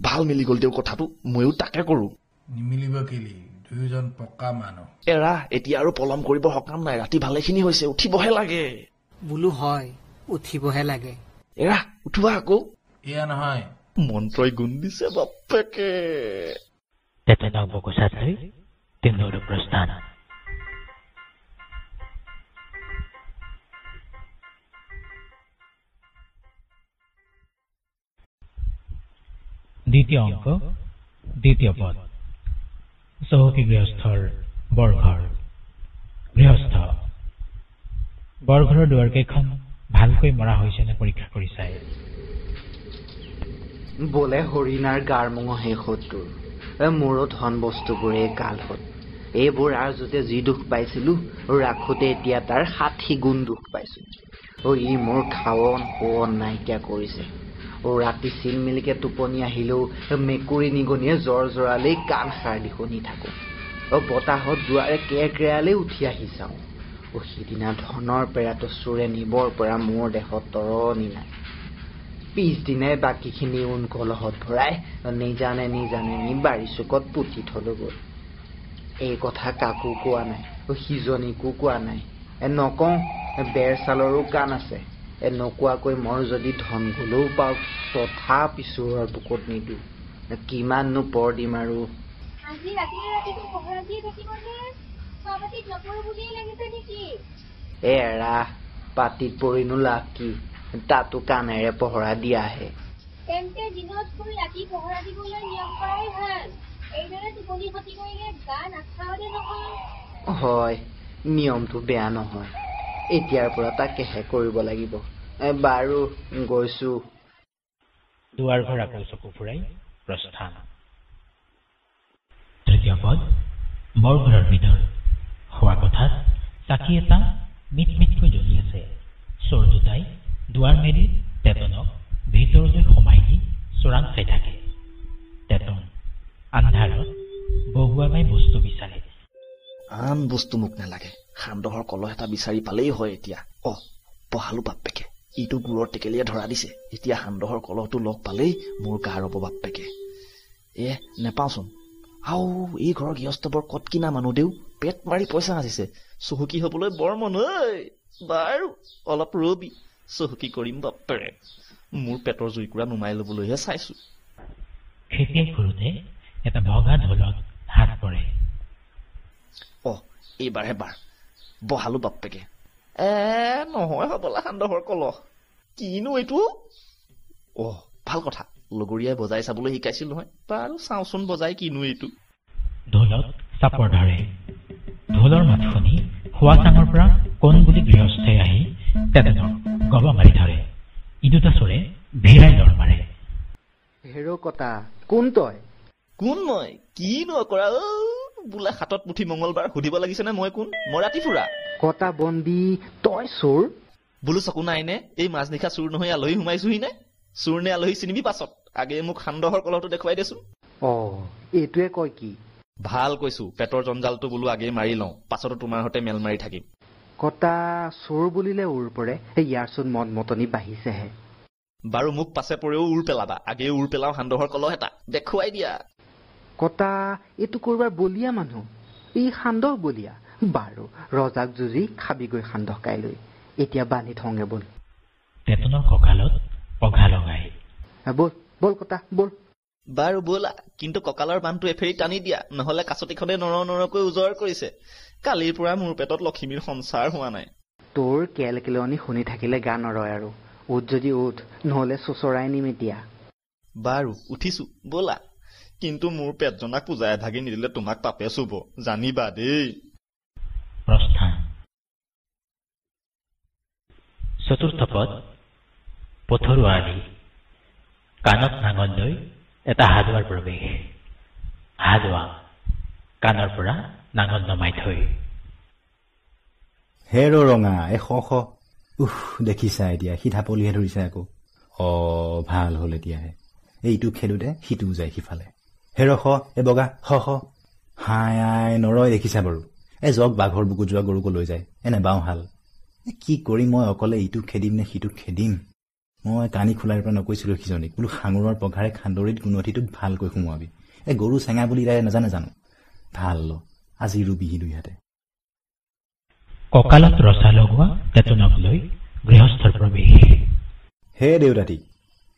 ভাল মিলি গল তেওঁ কথাটো, ময়ো তাকে কৰো। নিমিলিব কেলি, দুয়োজন পকা মানুহ। এৰা, এতিয়া আৰু পলম কৰিব সকাম নাই। ৰাতি ভালেখিনি হৈছে, উঠিবহে লাগে। বোলো হয়, উঠিবহে লাগে। এৰা, উঠোৱা আকৌ। এয়া নহয়, মন্ত্ৰই গুণ দিছে বাপেকে। তেতেনক বুকুচাত লৈ তিনিওৰো প্ৰস্থান। দ্বিতীয় অংক, দ্বিতীয় পদ। চহকী গৃহস্থৰ বৰঘৰ। গৃহস্থ বৰঘৰৰ দুৱাৰকেইখন ভালকৈ মৰা হৈছেনে পৰীক্ষা কৰি চাই। বোলে হৰিণাৰ গাৰ মঙহ শেষ শত্ৰুৰ, মোৰো ধন বস্তুবোৰে কাল হ'ল। এইবোৰ আৰু যতে যি দুখ পাইছিলো, ৰাখোতে এতিয়া তাৰ 60 গুণ দুখ পাইছো। ই মোৰ খাৱন শোৱন নাইকিয়া কৰিছে। ৰাতি চিলমিলিকে টোপনি আহিলেও মেকুৰী নিগনিয়ে জ্বৰ জৰালেই কাণ সাৰ দি শুনি থাকো। বতাহত দুৱাৰে কেৰকেৰালে উঠি আহি চাওঁ। সিদিনা ধনৰ পেৰাটো চোৰে নিবৰ পৰা মোৰ দেহত তৰণি নাই। পিছদিনাই বাকীখিনি ঊণ কলহত ভৰাই নিজানে নি বাৰী চুকত পুতি থলো গৈ। এই কথা কাকো কোৱা নাই, সিজনীকো কোৱা নাই। নকওঁ, বেৰ ছালৰো কাণ আছে। নোকোৱাকৈ মই যদি ধন গলেও পাওঁ, তথাপি চোৰৰ বুকুত নিদো। কিমাননো পৰ দিম আৰু। এৰা, পাতিত পৰিনো লাভ কি, তাতো কাণেৰে পহৰা দিয়াহে। হয়, নিয়মটো বেয়া নহয়। এতিয়াৰ পৰা তাকেহে কৰিব লাগিব। বাৰু গৈছো। দুৱাৰ ঘৰ আকৌ চকু ফুৰাই প্ৰস্থান। তৃতীয় পদ। বৰঘৰৰ ভিতৰ। শোৱা কোঠাত চাকি এটা মিটমিটকৈ জ্বলি আছে। চোৰ দুটাই দুৱাৰ মেলি তেতনক ভিতৰলৈ সোমাই দি চোৰাং চাই থাকে। তেতন আন্ধাৰত বহুৱাই মাই বস্তু বিচাৰে। আন বস্তু মোক নালাগে, সান্দহৰ কলহ এটা বিচাৰি পালেই হয় এতিয়া। পহালো বাপেকে, ইটো গুৰৰ টেকেলিয়ে ধৰা দিছে। এতিয়া সান্দহৰ কলহটো লগ পালেই মোৰ গা ৰব বাপেকে। নেপাওঁচোন। এই ঘৰৰ গৃহস্থ বৰ কট কিনা মানুহ দেও, পেট মাৰি পইচা সাজিছে। চহকী হবলৈ বৰ মন। বাৰু অলপ ৰবি, চহকী কৰিম বাপেৰে। মোৰ পেটৰ জুইকুৰা নুমাই লবলৈহে চাইছো। খেপিয়াই ফুৰোতে এটা ভগা ঢোলত হাত পৰে। এইবাৰহে বাৰ বহালো বাপেকে। নহয় হবলা সান্দহৰ কলহ। কিনো এইটো? ভাল কথা, লগৰীয়াই বজাই চাবলৈ শিকাইছিল নহয়। বাৰু চাওঁচোন বজাই কিনো এইটো। ঢোলত চাপৰ ধৰে। ঢোলৰ মাত শুনি শোৱা চাঙৰ পৰা কোন বুলি গৃহস্থই আহি তেতনক গবা মাৰি ধৰে। ই দুটা চোৰে ভিৰাই দৰ মাৰে। হেৰ কটা, কোন তই? কোন মই? কিনো কৰা? বোলে হাতত মুঠি মংগলবাৰ সুধিব লাগিছে নে মই কোন? মই ৰাতি ফুৰা কটা বন্দী, তই চোৰ? বোলো চকু নাইনে? এই মাজনিশা চোৰ নহয় আলহী সোমাইছোহি নে? চোৰ নে আলহী চিনিবি পাছত, আগে মোক সান্দহৰ কলহটো দেখুৱাই দেচোন। এইটোৱে কয় কি? ভাল কৈছো, পেটৰ জঞ্জালটো বোলো আগেই মাৰি লওঁ, পাছতো তোমাৰ হতে মেল মাৰি থাকিম। কটা, চোৰ বুলিলে উৰ পৰে, ইয়াৰচোন মদ মতনি বাঢ়িছেহে। বাৰু মোক পাছে পৰেও উৰ পেলাবা, আগেও উৰ পেলাও সান্দহৰ কলহ এটা দেখুৱাই দিয়া। কটা, এইটো কৰবাৰ বলিয়া মানুহ। ই সান্দহ বলিয়া, বাৰু ৰজাক যুঁজি খাবিগৈ সান্দহকাই লৈ এতিয়া বান্ধি থওঁগে বল। তেতনৰ কঁকালত পঘা লগাই বল বল কটা বল। বাৰু ব'লা, কিন্তু কঁকালৰ বান্ধটো এফেৰি টানি দিয়া, নহলে কাছতিখনে নৰকৈ উজৰ কৰিছে। কালিৰ পৰা মোৰ পেটত লখিমীৰ সঞ্চাৰ হোৱা নাই। তোৰ কেলকেলনি শুনি থাকিলে গা নৰয় আৰু উঠ যদি উঠ, নহলে চোচৰাই নিম এতিয়া। বাৰু উঠিছো ব'লা, কিন্তু মোৰ পেটজনাক পূজাই ভাগি নিদিলে তোমাক পাপে চুব, জানিবা দেই। প্ৰস্থান। চতুৰ্থ পদ। পথৰুৱা আলি। কাণত নাঙল লৈ এটা হাদোৱাৰ প্ৰৱেশ। হাদোৱা কাণৰ পৰা নাঙল নমাই থৈ। হেৰ ৰঙা এ দেখিছা এতিয়া সি ঢাপলিহে ধৰিছে আকৌ। ভাল হল এতিয়াহে, এইটো খেলোতে সিটোও যায় সিফালে। হেৰ এ বগা হাই আই নৰয় দেখিছা বাৰু। জগ বাঘৰ বুকুত যোৱা গৰুকো লৈ যায়, এনে বাওঁ হাল। কি কৰিম মই অকলে, ইটোক খেদিম নে সিটোক খেদিম। মই কানি খোলাৰ পৰা নকৈছিলো সিজনীক, বোলো সাঙুৰৰ পঘাৰে খান্দৰিত গুণঠিটোক ভালকৈ সোমোৱাবি। গৰু চেঙা বুলি তাই নাজানে জানো। ভাল আজি ৰুবিহি দুইহাতে। কঁকালত ৰচা লগোৱা তেতনক লৈ গৃহস্থৰ প্ৰৱেশ। হে দেউতাতী।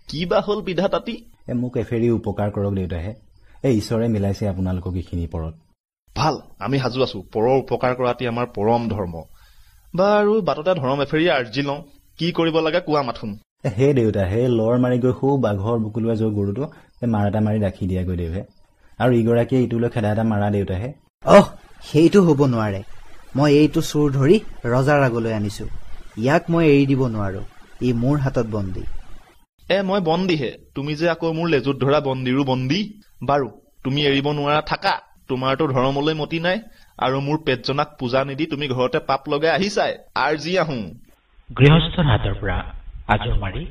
কি বা হল বিধাতাতী? মোক এফেৰি উপকাৰ কৰক দেউতাহে। ঈশ্বৰে মিলাইছে আপোনালোকক এইখিনি পৰত। ভাল, আমি সাজু আছো। পৰৰ উপকাৰ কৰাটি আমাৰ পৰম ধৰ্ম। বাৰু বাটতে ধৰম এফেৰি আৰ্জি লওঁ, কি কৰিব লাগে কোৱা মাথোন। হে দেউতা, হে লৰ মাৰি গৈ সৌ বাঘৰ বুকুলোৱা যোৱা গৰুটো মাৰ এটা মাৰি ৰাখি দিয়াগৈ দেউহে। আৰু ইগৰাকীয়ে ইটোলৈ খেদা এটা মাৰা দেউতাহে। সেইটো হ'ব নোৱাৰে। মই এইটো চোৰ ধৰি ৰজাৰ আগলৈ আনিছো। ইয়াক মই এৰি দিব নোৱাৰো, ই মোৰ হাতত বন্দী। মই বন্দীহে, তুমি যে আকৌ মোৰ লেজুত ধৰা বন্দীৰো বন্দী। বাৰু তুমি এৰিব নোৱাৰা থাকা, তোমাৰতো ধৰ্মলৈ মতি নাই, আৰু মোৰ পেটজনাক পূজা নিদি তুমি ঘৰতে পাপ লগাই আহিছাই। আৰ্জি আহোঁ। গৃহস্থৰ হাতৰ পৰা আজৰ মাৰি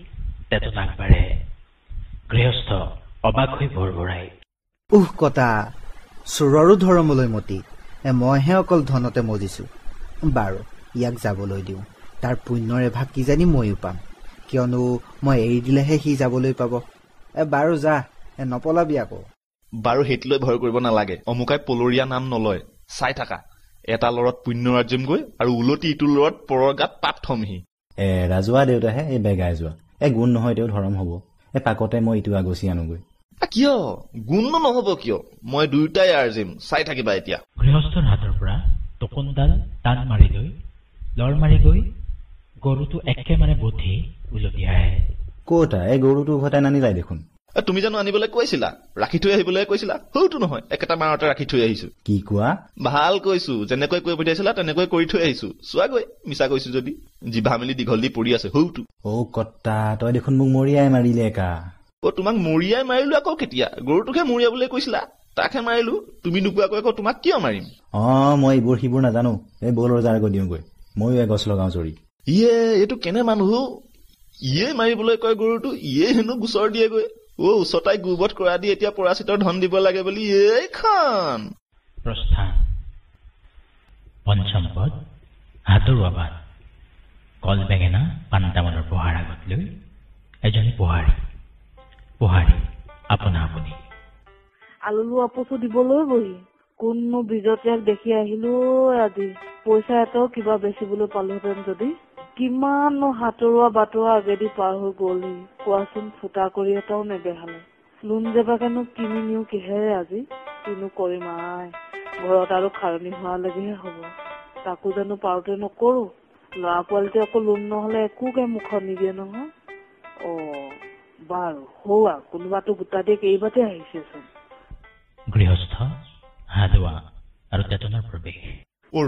তেতন আগবাঢ়ে। গৃহস্থ অবাক হৈ ভৰ ভৰাই। কটা, চোৰৰো ধৰ্মলৈ মতি, মইহে অকল ধনতে মজিছো। বাৰু ইয়াক যাবলৈ দিওঁ, তাৰ পুণ্যৰ এভাগ কিজানি ময়ো পাম, কিয়নো মই এৰি দিলেহে সি যাবলৈ পাব। বাৰু যা, নপলাবি আকৌ। বাৰু সেইটোলৈ ভয় কৰিব নালাগে, অমুকাই পলৰীয়া নাম নলয়। চাই থাকা, এটা লৰত পুণ্য ৰাজ্যমগৈ আৰু উলটি ইটো লৰত পৰৰ গাত পাপ থমহি। ৰাজোৱা দেউতাহে এই বেগাই যোৱা। গুণ নহয় তেওঁ ধৰম হব। পাকতে মই ইটো আগচি আনোগৈ। কিয় গুণ নহব কিয়? মই দুয়োটাই আৰ্জিম, চাই থাকিবা এতিয়া। গৃহস্থৰ হাতৰ পৰা টকোনডাল টান মাৰি লৈ লৰ মাৰি গৈ গৰুটো একেবাৰে বধি উলটি আহে। কতা গৰুটো উভতাই নানিলাই দেখোন। তুমি জানো আনিবলৈ কৈছিলা? ৰাখি থৈ আহিবলৈ কৈছিলা? হয়তো নহয়, একেটা মাৰতে ৰাখি থৈ আহিছো। কি কোৱা? ভাল কৈছো, যেনেকৈ কৈ পঠিয়াইছিলা তেনেকৈ কৰি থৈ আহিছো। চোৱাগৈ, মিছা কৈছো যদি। জিভা মেলি দীঘল দি পৰি আছে হৌটো। কটা, তই দেখোন মোক মৰিয়াই মাৰিলে একা। তোমাক মৰিয়াই মাৰিলো আকৌ কেতিয়া? গৰুটোকহে মৰিয়াবলৈ কৈছিলা, তাকহে মাৰিলো। তুমি নোকোৱাকৈ আকৌ তোমাক কিয় মাৰিম? মই এইবোৰ সিবোৰ নাজানো। বল ৰজাৰ আগত দিওঁগৈ, ময়ো গছ লগাও চৰি। এইটো কেনে মানুহ? ইয়ে মাৰিবলৈ কয় গৰুটো, ইয়ে হেনো গোচৰ দিয়েগৈ। উচতাই গোবত কৰা দি এতিয়া পৰাচিতৰ ধন দিব লাগে বুলি এইখন। প্ৰস্থান। পঞ্চম পদ। হাতৰুৱা বাট। কল বেঙেনা পান্তামনৰ পহাৰ আগত লৈ এজনী পোহাৰী আপোনা আপুনি। আলু আপচু দিবলৈ বহি কোননো ব্ৰিজত ইয়াক দেখি আহিলো। আজি পইচা এটাও কিবা বেচিবলৈ পালোহেঁতেন যদি। কিমান হাতৰুৱা বাটৰুৱা আগেদি পাৰ হৈ গলহি কোৱাচোন। ফুটা কৰি এটাও নেবেহালে। লোন জেবাকেনো কিনি নিও কিহেৰে আজি? কিনো কৰিম আই, ঘৰত আৰু খাৰণী হোৱালৈকেহে হব। তাকো জানো পাৰোতে নকৰো। ল'ৰা পোৱালিতে আকৌ লোন নহলে একোকে মুখত নিদিয়ে নহয়। বাৰু হোৱা, কোনোবাটো গোটা দিয়ে কেইবাতে আহিছেচোন। গৃহস্থ হাদোৱা আৰু তেতনৰ প্ৰৱেশ।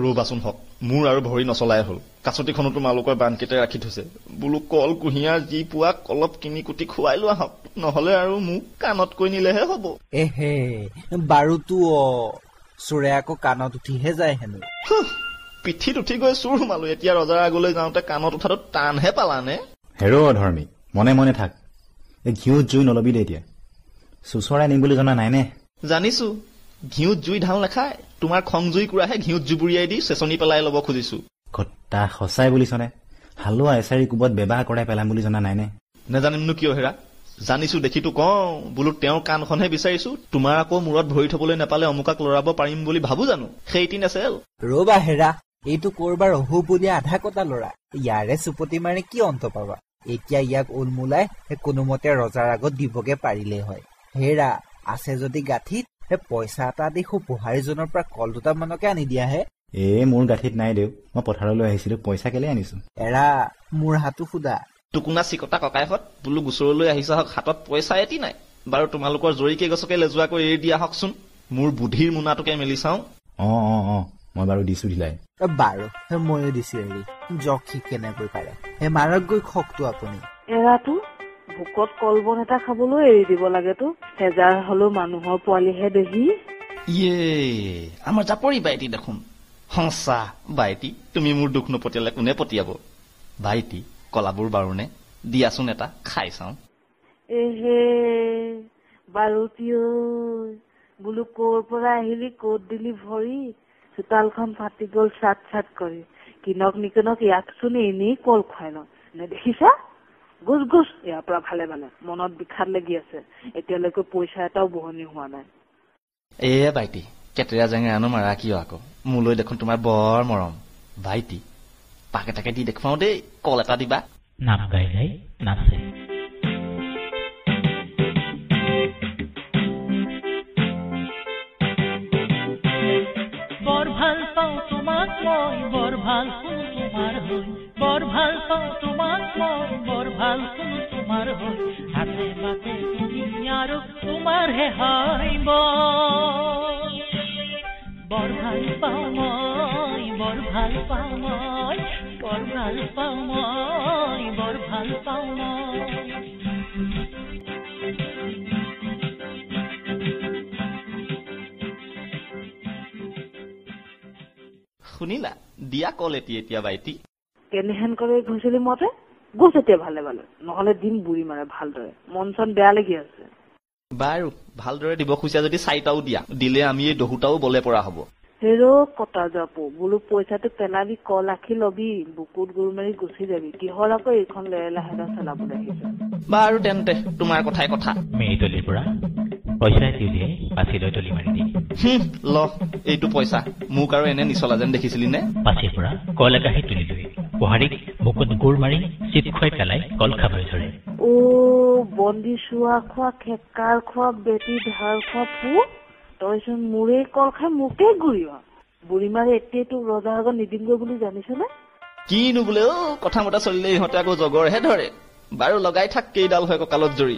ৰবাচোন হওক, মোৰ আৰু ভৰি নচলাই হল। কাছতিখনো তোমালোকৰ বানকেইটাই ৰাখি থৈছে। বোলো কল কুঁহিয়াৰ যি পোৱা অলপ কিনি কুটি খুৱাই লোৱা হওক, নহলে আৰু মোক কাণত কৈ নিলেহে হব। বাৰুতো চোৰে আকৌ কাণত উঠিহে যায় হেনো। পিঠিত উঠি গৈ চোৰ সোমালো। এতিয়া ৰজাৰ আগলৈ যাওঁতে কাণত উঠাটো টানহে পালানে? হেৰ ধৰ্মী, মনে মনে থাক। ঘিউত জুই নলবি দে এতিয়া। চুচৰাই নিম বুলি জনা নাই নে? জানিছো, ঘিউত জুই ঢাল নাখায়। তোমাৰ খং জুই কুৰাহে ঘিউত জুবুৰিয়াই দি চেচনি পেলাই লব খুজিছো। কটা সঁচাই বুলিছনে? হালোৱা এচাৰি কোবত বেবাহ কৰাই পেলাম বুলি জনা নাই নে? নেজানিমনো কিয় হেৰা? জানিছো দেখিতো কওঁ বোলো তেওঁৰ কাণখনহে বিচাৰিছো তোমাৰ আকৌ মূৰত ভৰি থবলৈ নাপালে অমুকাক লৰাব পাৰিম বুলি ভাবো জানো সেইটি নাছিল ৰবা হেৰা এইটো কৰবাৰ অহুবলীয়া আধা কটা লৰা ইয়াৰে চুপতি মাৰি কি অন্ত পাবা এতিয়া ইয়াক উলমুলাই কোনোমতে ৰজাৰ আগত দিবগে পাৰিলে হয় হেৰা আছে যদি গাঁঠিত পইচা এটা দি খুব পোহাৰীজনৰ পৰা কল দুটামানকে আনি দিয়াহে মোৰ গাঁঠিত নাই দেউ মই পথাৰলৈ আহিছিলো পইচা কেলে আনিছো এৰা মোৰ হাতো সুধা টুকুনা চিকতা ককাইহঁত বোলো গোচৰলৈ আহিছা হওক হাতত পইচা এটি নাই বাৰু তোমালোকৰ জৰিকে গছকে লেজুৱাকৈ এৰি দিয়া হওকচোন মোৰ বুদ্ধিৰ মোনাটোকে মেলি চাওঁ মই বাৰু দিছো ঢিলাই বাৰু ময়ো দিছো এৰি জখি কেনেকৈ পাৰে মাৰক গৈ খকটো আপুনি এৰাটো ভোকত কলবন এটা খাবলৈ এৰি দিব লাগেতো হেজাৰ হলেও মানুহৰ পোৱালিহে দেহি আমাৰ জাপৰি বাইটি দেখোন সঁচা বাইটি তুমি মোৰ দুখ নপতিয়ালে কোনে পতিয়াব বাইটি কলাবোৰ বাৰুনে দিয়াচোন এটা খাই চাওঁ এহে বাৰুতিও বোলো ক'ৰ পৰা আহিলি ক'ত দিলি ভৰি চোতালখন ফাটি গ'ল চাট চাট কৰি কিনক নিকিনক ইয়াকচোন এনেই কল খুৱাই লওঁ নেদেখিছা গোচ গোচ ইয়াৰ পৰা ভালে ভালে মনত বিষাদ লাগি আছে এতিয়ালৈকে পইচা এটাও বহনি হোৱা নাই বাইটি কেতেৰা জেঙেৰানো মাৰা কিয় আকৌ মোলৈ দেখোন তোমাৰ বৰ মৰম ভাইটি পাক এটাকে দি দেখুৱাও দেই কল এটা দিবা নাম গাই গাই নাচে বৰ ভাল পাওঁ তোমাক মই বৰ ভাল শুনো তোমাৰ হৈ বৰ ভাল পাওঁ তোমাক মই বৰ ভাল শুনো তোমাৰ হৈ হাতে বাটে তুমি আৰু তোমাৰহে হয় বৰ ভাল পাওঁ মই বৰ ভাল পাওঁ মই বৰ ভাল পাওঁ মই বৰ ভাল পাওঁ মই শুনিলা দিয়া কল এতিয়া বাইটি কেনেহেন কৰে ঘুচিলি মতে গোচ এতিয়া ভালে ভালে নহলে দিন বুঢ়ী মাৰে ভালদৰে মন চন বেয়া লাগি আছে বাৰু ভালদৰে দিব খুজিছা যদি চাৰিটাও দিয়া দিলে আমি এই দহুটাও বলে পৰা হব হেৰো কটা যাপো বোলো পইচাটো পেলাবি কল আখি লবি বুকুত গুৰ মাৰি গুচি যাবি কিহৰ আকৌ এইখন লেৰেলা হেৰা চলাবলৈ আহিছে বাৰু তেন্তে তোমাৰ কথাই কথা মেৰিতলিৰ পৰা পইচা এটি উলিয়াই পাচিলৈ তলি মাৰি দি ল এইটো পইচা মোক আৰু এনে নিচলা যেন দেখিছিলি নে পাচিৰ পৰা কল একাহি তুলি লৈ পোহাৰীক বুকুত গুৰ মাৰি চিপ খুৱাই পেলাই কল খাবলৈ ধৰে বন্দী চোৱা খোৱা খেকাৰ খোৱা বেটি ধাৰ খোৱা পু তইচোন মোৰে কল খাই মোকে ঘূৰিবা বুঢ়ী মাৰে এতিয়া তোক ৰজাৰ আগত নিদিমগৈ বুলি জানিছনে কিনো বোলে কথা মতা চলিলে ইহঁতে আকৌ জগৰহে ধৰে বাৰু লগাই থাক কেইডাল হয় কঁকালত জৰি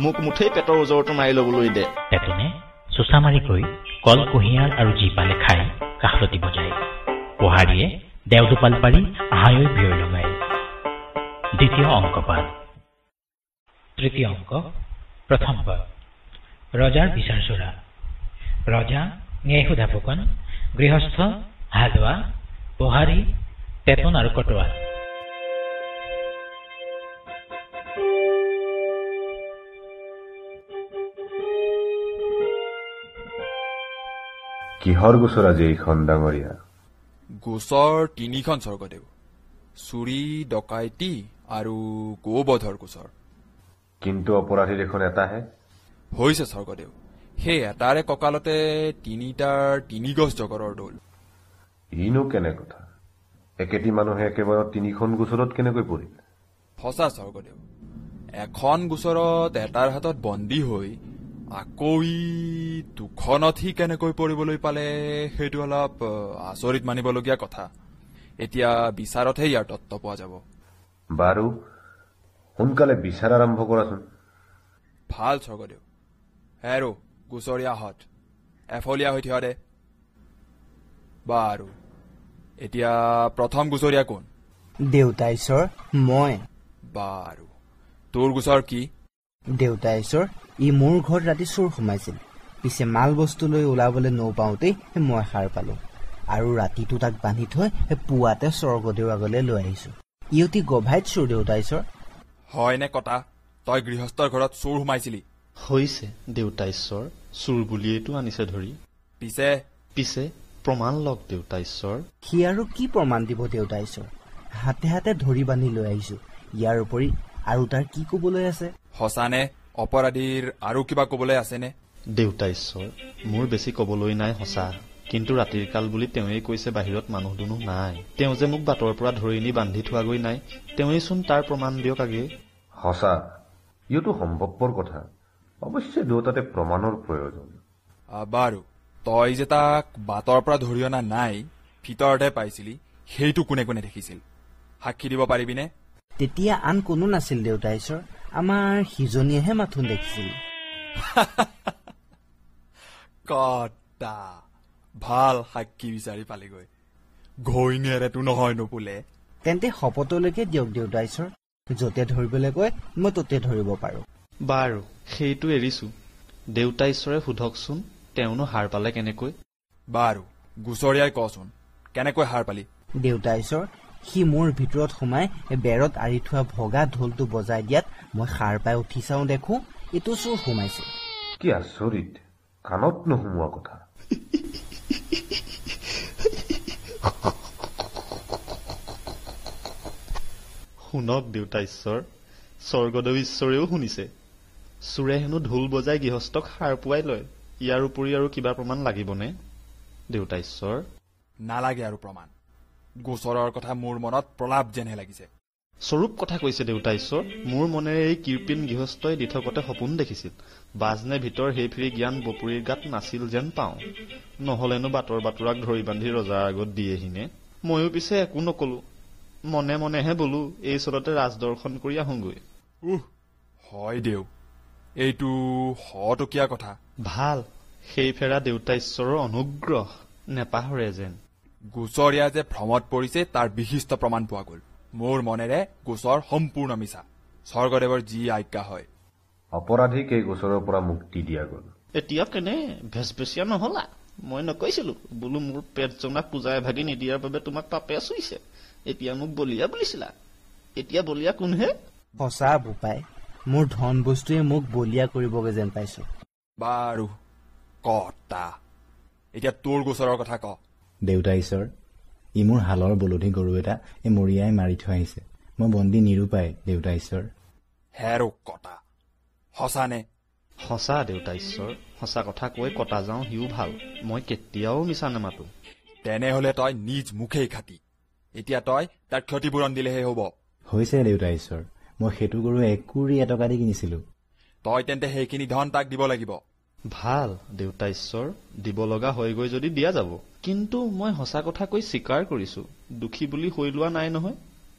মোক মুঠেই পেটৰ ওজৰটো মাৰি ল'বলৈ দে পেটনে চোচা মাৰি কৈ কল কুঁহিয়াৰ আৰু যি পালে খাই কাষলতি বজায় পোহাৰীয়ে দেও দুপাল পাৰি হাঁয়ৈ বিয়ৈ লগায় দ্বিতীয় অংকপাত তৃতীয় অংক প্ৰথম পদ ৰজাৰ বিচাৰ চোৰা ৰজা ন্যায় সোধা ফুকন গৃহস্থ হালোৱা পোহাৰী পেটন আৰু কটোৱা কিহৰ গোচৰ আজি এইখন ডাঙৰীয়া গোচৰ তিনিখন স্বৰ্গদেউ চুৰি ডকাইতি আৰু গোবধৰ গোচৰ কিন্তু অপৰাধী দেখোন এটাহে হৈছে স্বৰ্গদেউ সেই এটাৰে কঁকালতে তিনিটাৰ 3 গজ জগৰৰ দোল ইনো কেনে কথা একেটি মানুহে একেবাৰে তিনিখন গোচৰত কেনেকৈ পৰিল সঁচা স্বৰ্গদেউ এখন গোচৰত এটাৰ হাতত বন্দী হৈ আকৌ দুখনত সি কেনেকৈ পৰিবলৈ পালে সেইটো অলপ আচৰিত মানিবলগীয়া কথা এতিয়া বিচাৰতহে ইয়াৰ তত্ত্ব পোৱা যাব বাৰু সোনকালে বিচাৰ আৰম্ভ কৰাচোন ভাল স্বৰ্গদেউ হেৰো গোচৰীয়া হত এফলীয়া হৈ থিয় দে বাৰু এতিয়া প্ৰথম গোচৰীয়া কোন দেউতা ঈশ্বৰ মই বাৰু তোৰ গোচৰ কি দেউতা ঈশ্বৰ ই মোৰ ঘৰত ৰাতি চোৰ সোমাইছিল পিছে মাল বস্তু লৈ ওলাবলৈ নপাওঁতেই মই সাৰ পালো আৰু ৰাতিটো তাক বান্ধি থৈ পুৱাতে স্বৰ্গদেউৰ আগলৈ লৈ আহিছো ই অতি গভাইত চোৰ দেউতা ঈশ্বৰ হয় নে কটা তই গৃহস্থৰ ঘৰত চোৰ সোমাইছিলি হৈছে দেউতা ঈশ্বৰ চোৰ বুলিয়েইটো আনিছে ধৰি পিছে প্ৰমাণ লওক দেউতা ঈশ্বৰ সি আৰু কি প্ৰমাণ দিব দেউতা ঈশ্বৰ হাতে হাতে ধৰি বান্ধি লৈ আহিছো ইয়াৰ উপৰি আৰু তাৰ কি কবলৈ আছে সঁচানে অপৰাধীৰ আৰু কিবা কবলৈ আছেনে? দেউতা ঈশ্বৰ, মোৰ বেছি কবলৈ নাই সঁচা, কিন্তু ৰাতিৰ কাল বুলি তেওঁৱেই কৈছে বাহিৰত মানুহ দুনুহ নাই। তেওঁ যে মোক বাটৰ পৰা ধৰি নি বান্ধি থোৱাগৈ নাই, তেওঁৱেইচোন তাৰ প্ৰমাণ দিয়ক আগে। সঁচা, ইয়োটো সম্ভৱপৰ কথা। অৱশ্যে দুয়োটাতে প্ৰমাণৰ প্ৰয়োজন। বাৰু, তই যে তাক বাটৰ পৰা ধৰি অনা নাই, ভিতৰতে পাইছিলি, সেইটো কোনে কোনে দেখিছিল? সাক্ষী দিব পাৰিবিনে? তেতিয়া আন কোনো নাছিল দেউতা ঈশ্বৰ, আমাৰ সিজনীয়েহে মাথোন দেখিছিল। কটা ভাল সাক্ষী বিচাৰি পালেগৈ। ঘৈণীয়েৰেতো নহয় নোপোলে। তেন্তে শপতলৈকে দিয়ক দেউতা ঈশ্বৰ, যতে ধৰিবলৈ কয় মই ততে ধৰিব পাৰো। বাৰু, সেইটো এৰিছো। দেউতা ঈশ্বৰে সোধকচোন, তেওঁনো হাৰ পালে কেনেকৈ? বাৰু, গুচৰীয়াই কচোন, কেনেকৈ হাৰ পালি? দেউতা ঈশ্বৰ, সি মোৰ ভিতৰত সোমাই বেৰত আৰি থোৱা ভগা ঢোলটো বজাই দিয়াত মই সাৰ পাই উঠি চাওঁ, দেখো এইটো চোৰ সোমাইছে। কি আচৰিত, কাণত নোসোমোৱা কথা। শুনক দেউতা ঈশ্বৰ, স্বৰ্গদেৱ ঈশ্বৰেও শুনিছে। চোৰে হেনো ঢোল বজাই গৃহস্থক সাৰ পুৱাই লয়। ইয়াৰ উপৰি আৰু কিবা প্ৰমাণ লাগিবনে দেউতা ঈশ্বৰ? নালাগে আৰু প্ৰমাণ। গোচৰৰ কথা মোৰ মনত প্ৰলাপ যেনহে লাগিছে। স্বৰূপ কথা কৈছে দেউতা ঈশ্বৰ। মোৰ মনেৰে এই কৃপিন গৃহস্থই দি থকতে সপোন দেখিছিল। বাজনে ভিতৰ সেই ফিৰি জ্ঞান বপুৰীৰ গাত নাছিল যেন পাওঁ। নহলেনো বাটৰ বাতৰাক ধৰি বান্ধি ৰজাৰ আগত দিয়েহিনে। ময়ো পিছে একো নকলো, মনে মনেহে বোলো এই চলতে ৰাজদৰ্শন কৰি আহোগৈ। হয় দেউ, এইটো শটকীয়া কথা। ভাল, সেই ফেৰা দেউতা ঈশ্বৰৰ অনুগ্ৰহ নেপাহৰে যেন। গোচৰীয়া যে ভ্ৰমত পৰিছে তাৰ বিশিষ্ট প্ৰমাণ পোৱা গল। মোৰ মনেৰে গোচৰ সম্পূৰ্ণ মিছা। স্বৰ্গদেৱৰ যি আজ্ঞা হয়। অপৰাধীক এই গোচৰৰ পৰা মুক্তি দিয়া গল। এতিয়া কেনে ভেচভেচিয়া নহলা? মই নকৈছিলো বোলো মোৰ পেট জনা পূজাই ভাগি নিদিয়াৰ বাবে তোমাক পাপে চুইছে। এতিয়া মোক বলিয়া বুলিছিলা, এতিয়া বলিয়া কোনহে? সঁচা বোপাই, মোৰ ধন বস্তুৱে মোক বলিয়া কৰিবগে যেন পাইছো। বাৰু কটা, এতিয়া তোৰ গোচৰৰ কথা ক। দেউতা ঈশ্বৰ, ই মোৰ হালৰ বলধি গৰু এটা এই মৰিয়াই মাৰি থৈ আহিছে। মই বন্দী নিৰূপাই দেউতা ঈশ্বৰ। হেৰো কটা, সঁচানে? সঁচা দেউতা ঈশ্বৰ, সঁচা কথা কৈ কটা যাওঁ সিও ভাল। মই কেতিয়াও মিছা নেমাতো। তেনেহলে তই নিজ মুখেই খাটি। এতিয়া তই তাৰ ক্ষতিপূৰণ দিলেহে হব। হৈছে দেউতা ঈশ্বৰ, মই সেইটো গৰু 1 টকা দি কিনিছিলো। তই তেন্তে সেইখিনি ধন তাক দিব লাগিব। ভাল দেউতা ঈশ্বৰ, দিব লগা হয়গৈ যদি দিয়া যাব। কিন্তু মই সঁচা কথা কৈ স্বীকাৰ কৰিছো, দুখী বুলি হৈ লোৱা নাই নহয়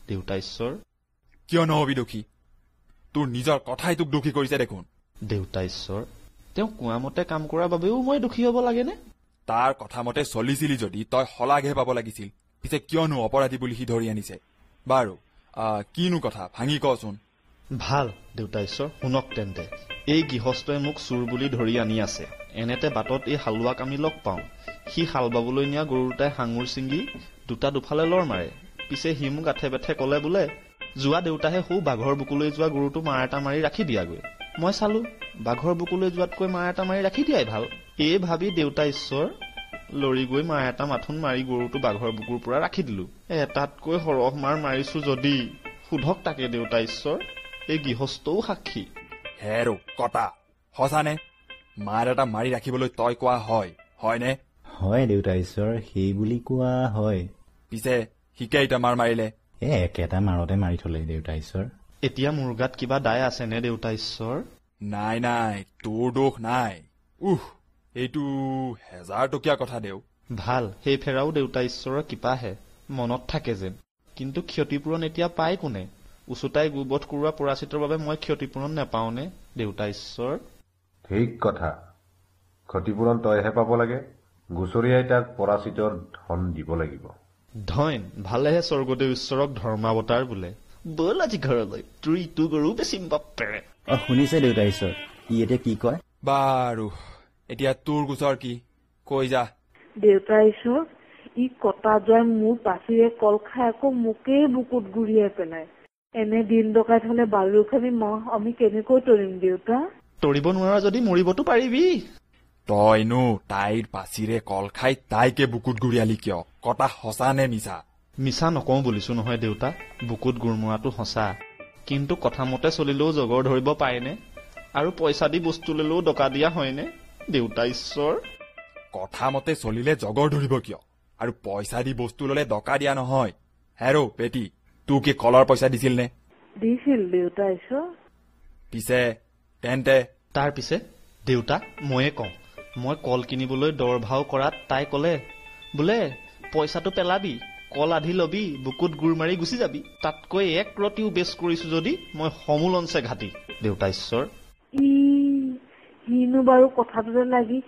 দেউতা ঈশ্বৰ। কিয় নহবি দুখী? তোৰ নিজৰ কথাই তোক দুখী কৰিছে দেখোন। দেউতা ঈশ্বৰ, তেওঁ কোৱা মতে কাম কৰাৰ বাবেও মই দুখী হব লাগেনে? তাৰ কথা মতে চলিছিলি যদি তই শলাগহে পাব লাগিছিল। পিছে কিয়নো অপৰাধী বুলি সি ধৰি আনিছে? বাৰু কিনো কথা ভাঙি কচোন। ভাল দেউতা ঈশ্বৰ, শুনক তেন্তে। এই গৃহস্থই মোক চোৰ বুলি ধৰি আনি আছে। এনেতে বাটত এই হালোৱাক আমি লগ পাওঁ। সি হাল বাবলৈ নিয়া গৰু দুটাই হাঙুৰ ছিঙি দুটা দুফালে লৰ মাৰে। পিছে সি মোক আঠে বেঠে কলে বোলে যোৱা দেউতাহে সৌ বাঘৰ বুকুলৈ যোৱা গৰুটো মাৰ এটা মাৰি ৰাখি দিয়াগৈ। মই চালো বাঘৰ বুকুলৈ যোৱাতকৈ মাৰ এটা মাৰি ৰাখি দিয়াই ভাল। এই ভাবি দেউতা ঈশ্বৰ লৰি গৈ মাৰ এটা মাথোন মাৰি গৰুটো বাঘৰ বুকুৰ পৰা ৰাখি দিলো। এটাতকৈ সৰহ মাৰ মাৰিছো যদি সোধক তাকে দেউতা ঈশ্বৰ, এই গৃহস্থও সাক্ষী। হেৰো কটা, সঁচানে? মাৰ এটা মাৰি ৰাখিবলৈ তই কোৱা হয়নে? হয় দেউতা ঈশ্বৰ, সেই বুলি কোৱা হয়। পিছে সি কেইটা মাৰ মাৰিলে? একেটা মাৰতে মাৰি থলে দেউতা ঈশ্বৰ। এতিয়া মোৰ গাত কিবা দায় আছেনে দেউতা ঈশ্বৰ? নাই নাই, তোৰ দোষ নাই। এইটো 1000 টকীয়া কথা দেউ। ভাল, সেই ফেৰাও দেউতা ঈশ্বৰৰ কৃপাহে, মনত থাকে যেন। কিন্তু ক্ষতিপূৰণ এতিয়া পাই কোনে? উচুতাই গোবধ কৰোৱা পৰাচিতৰ বাবে মই ক্ষতিপূৰণ নেপাওনে দেউতা ঈশ্বৰ? ঠিক কথা, ক্ষতিপূৰণ তইহে পাব লাগে। গুচৰীয়াই তাক পৰাচিতৰ ধন দিব লাগিব। ধন ভালেহে স্বৰ্গদেৱ ঈশ্বৰক ধৰ্মাৱতাৰ বোলে। বল আজি ঘৰলৈ, তোৰ ইটো গৰু বেচিম বাপেৰে। শুনিছে দেউতা ঈশ্বৰ, ই এতিয়া কি কয়? বাৰু এতিয়া তোৰ গোচৰ কি, কৈ যা। দেউতা ঈশ্বৰ, ই কটা যোৱাই মোৰ পাচিৰে কল খাই আকৌ মোকেই বুকুত গুৰিয়াই পেলাই। এনে দিন ডকাইত হলে বাৰুখানি আমি কেনেকৈ তৰিম দেউতা? তৰিব নোৱাৰা যদি মৰিবতো পাৰিবি। তইনো তাইৰ পাচিৰে কল খাই তাইকে বুকুত গুৰিয়ালি কিয়? কটা সঁচা নে মিছা? মিছা নকওঁ বুলিছো নহয় দেউতা, বুকুত গুৰ মৰাটো সঁচা। কিন্তু কথা মতে চলিলেও জগৰ ধৰিব পাৰেনে? আৰু পইচা দি বস্তু ললেও ডকা দিয়া হয়নে দেউতা ঈশ্বৰ কথা মতে চলিলে জগৰ ধৰিব কিয় আৰু পইচা দি বস্তু ললে ডকা দিয়া নহয় হেৰো পেটি তোৰ কি কলৰ পইচা দিছিল নে দিছিল দেউতা ঈশ্বৰ পিছে তেন্তে তাৰ পিছে দেউতা ময়ে কওঁ মই কল কিনিবলৈ দৰ ভাও কৰাত তাই কলে বোলে পইচাটো পেলাবি কল আধি লবি বুকুত গুৰ মাৰি গুচি যাবি তাতকৈ এক ৰতিও বেছ কৰিছো যদি মই সমুলঞ্চে ঘাটি দেউতা ঈশ্বৰ সিনো বাৰু কথাটোতে লাগি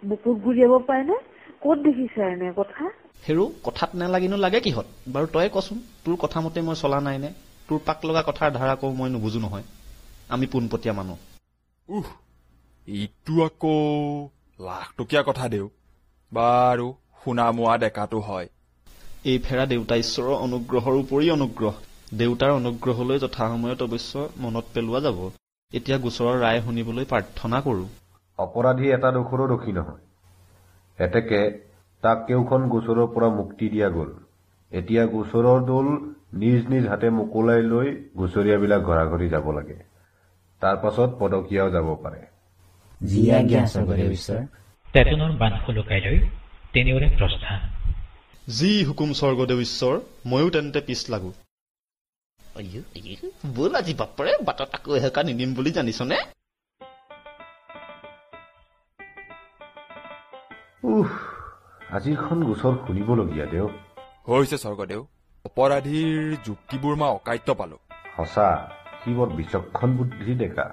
বুকুত গুৰিয়াব পাৰেনে ক'ত দেখিছে এনে কথা হেৰু কথাত নালাগিনো লাগে কিহত বাৰু তই কচোন তোৰ কথা মতে মই চলা নাই নে তোৰ পাক লগা কথাৰ ধাৰা কওঁ মই নুবুজো নহয় আমি পোনপটীয়া মানুহ এইটো আকৌ লাখটকীয়া কথা দেউ বাৰু শুনা মোৱা ডেকাটো হয় এই ফেৰা দেউতা ঈশ্বৰৰ অনুগ্ৰহৰ উপৰি অনুগ্ৰহ দেউতাৰ অনুগ্ৰহলৈ যথাসময়ত অৱশ্য মনত পেলোৱা যাব এতিয়া গোচৰৰ ৰায় শুনিবলৈ প্ৰাৰ্থনা কৰো অপৰাধী এটা দোষৰো দোষী নহয় এতেকে তাক কেউখন গোচৰৰ পৰা মুক্তি দিয়া গ'ল এতিয়া গোচৰৰ দল নিজ নিজ হাতে মোকলাই লৈ গোচৰীয়াবিলাক ঘৰাঘৰি যাব লাগে তাৰ পাছত পদকীয়াও যাব পাৰে তেতনৰ বান্ধ লুকাই লৈ তিনিওৰে প্ৰস্থান যি হুকুম স্বৰ্গদেউ ঈশ্বৰ ময়ো তেন্তে পিছ লাগো বল আজি বাপৰে বাটত আকৌ এহেকা নিদিম বুলি জানিছনে আজিৰখন গোচৰ শুনিবলগীয়া দেও হৈছে স্বৰ্গদেউ অপৰাধীৰ যুক্তিবোৰ মই অকাট্য পালো সঁচা সি বৰ বিচক্ষণ বুদ্ধি ডেকা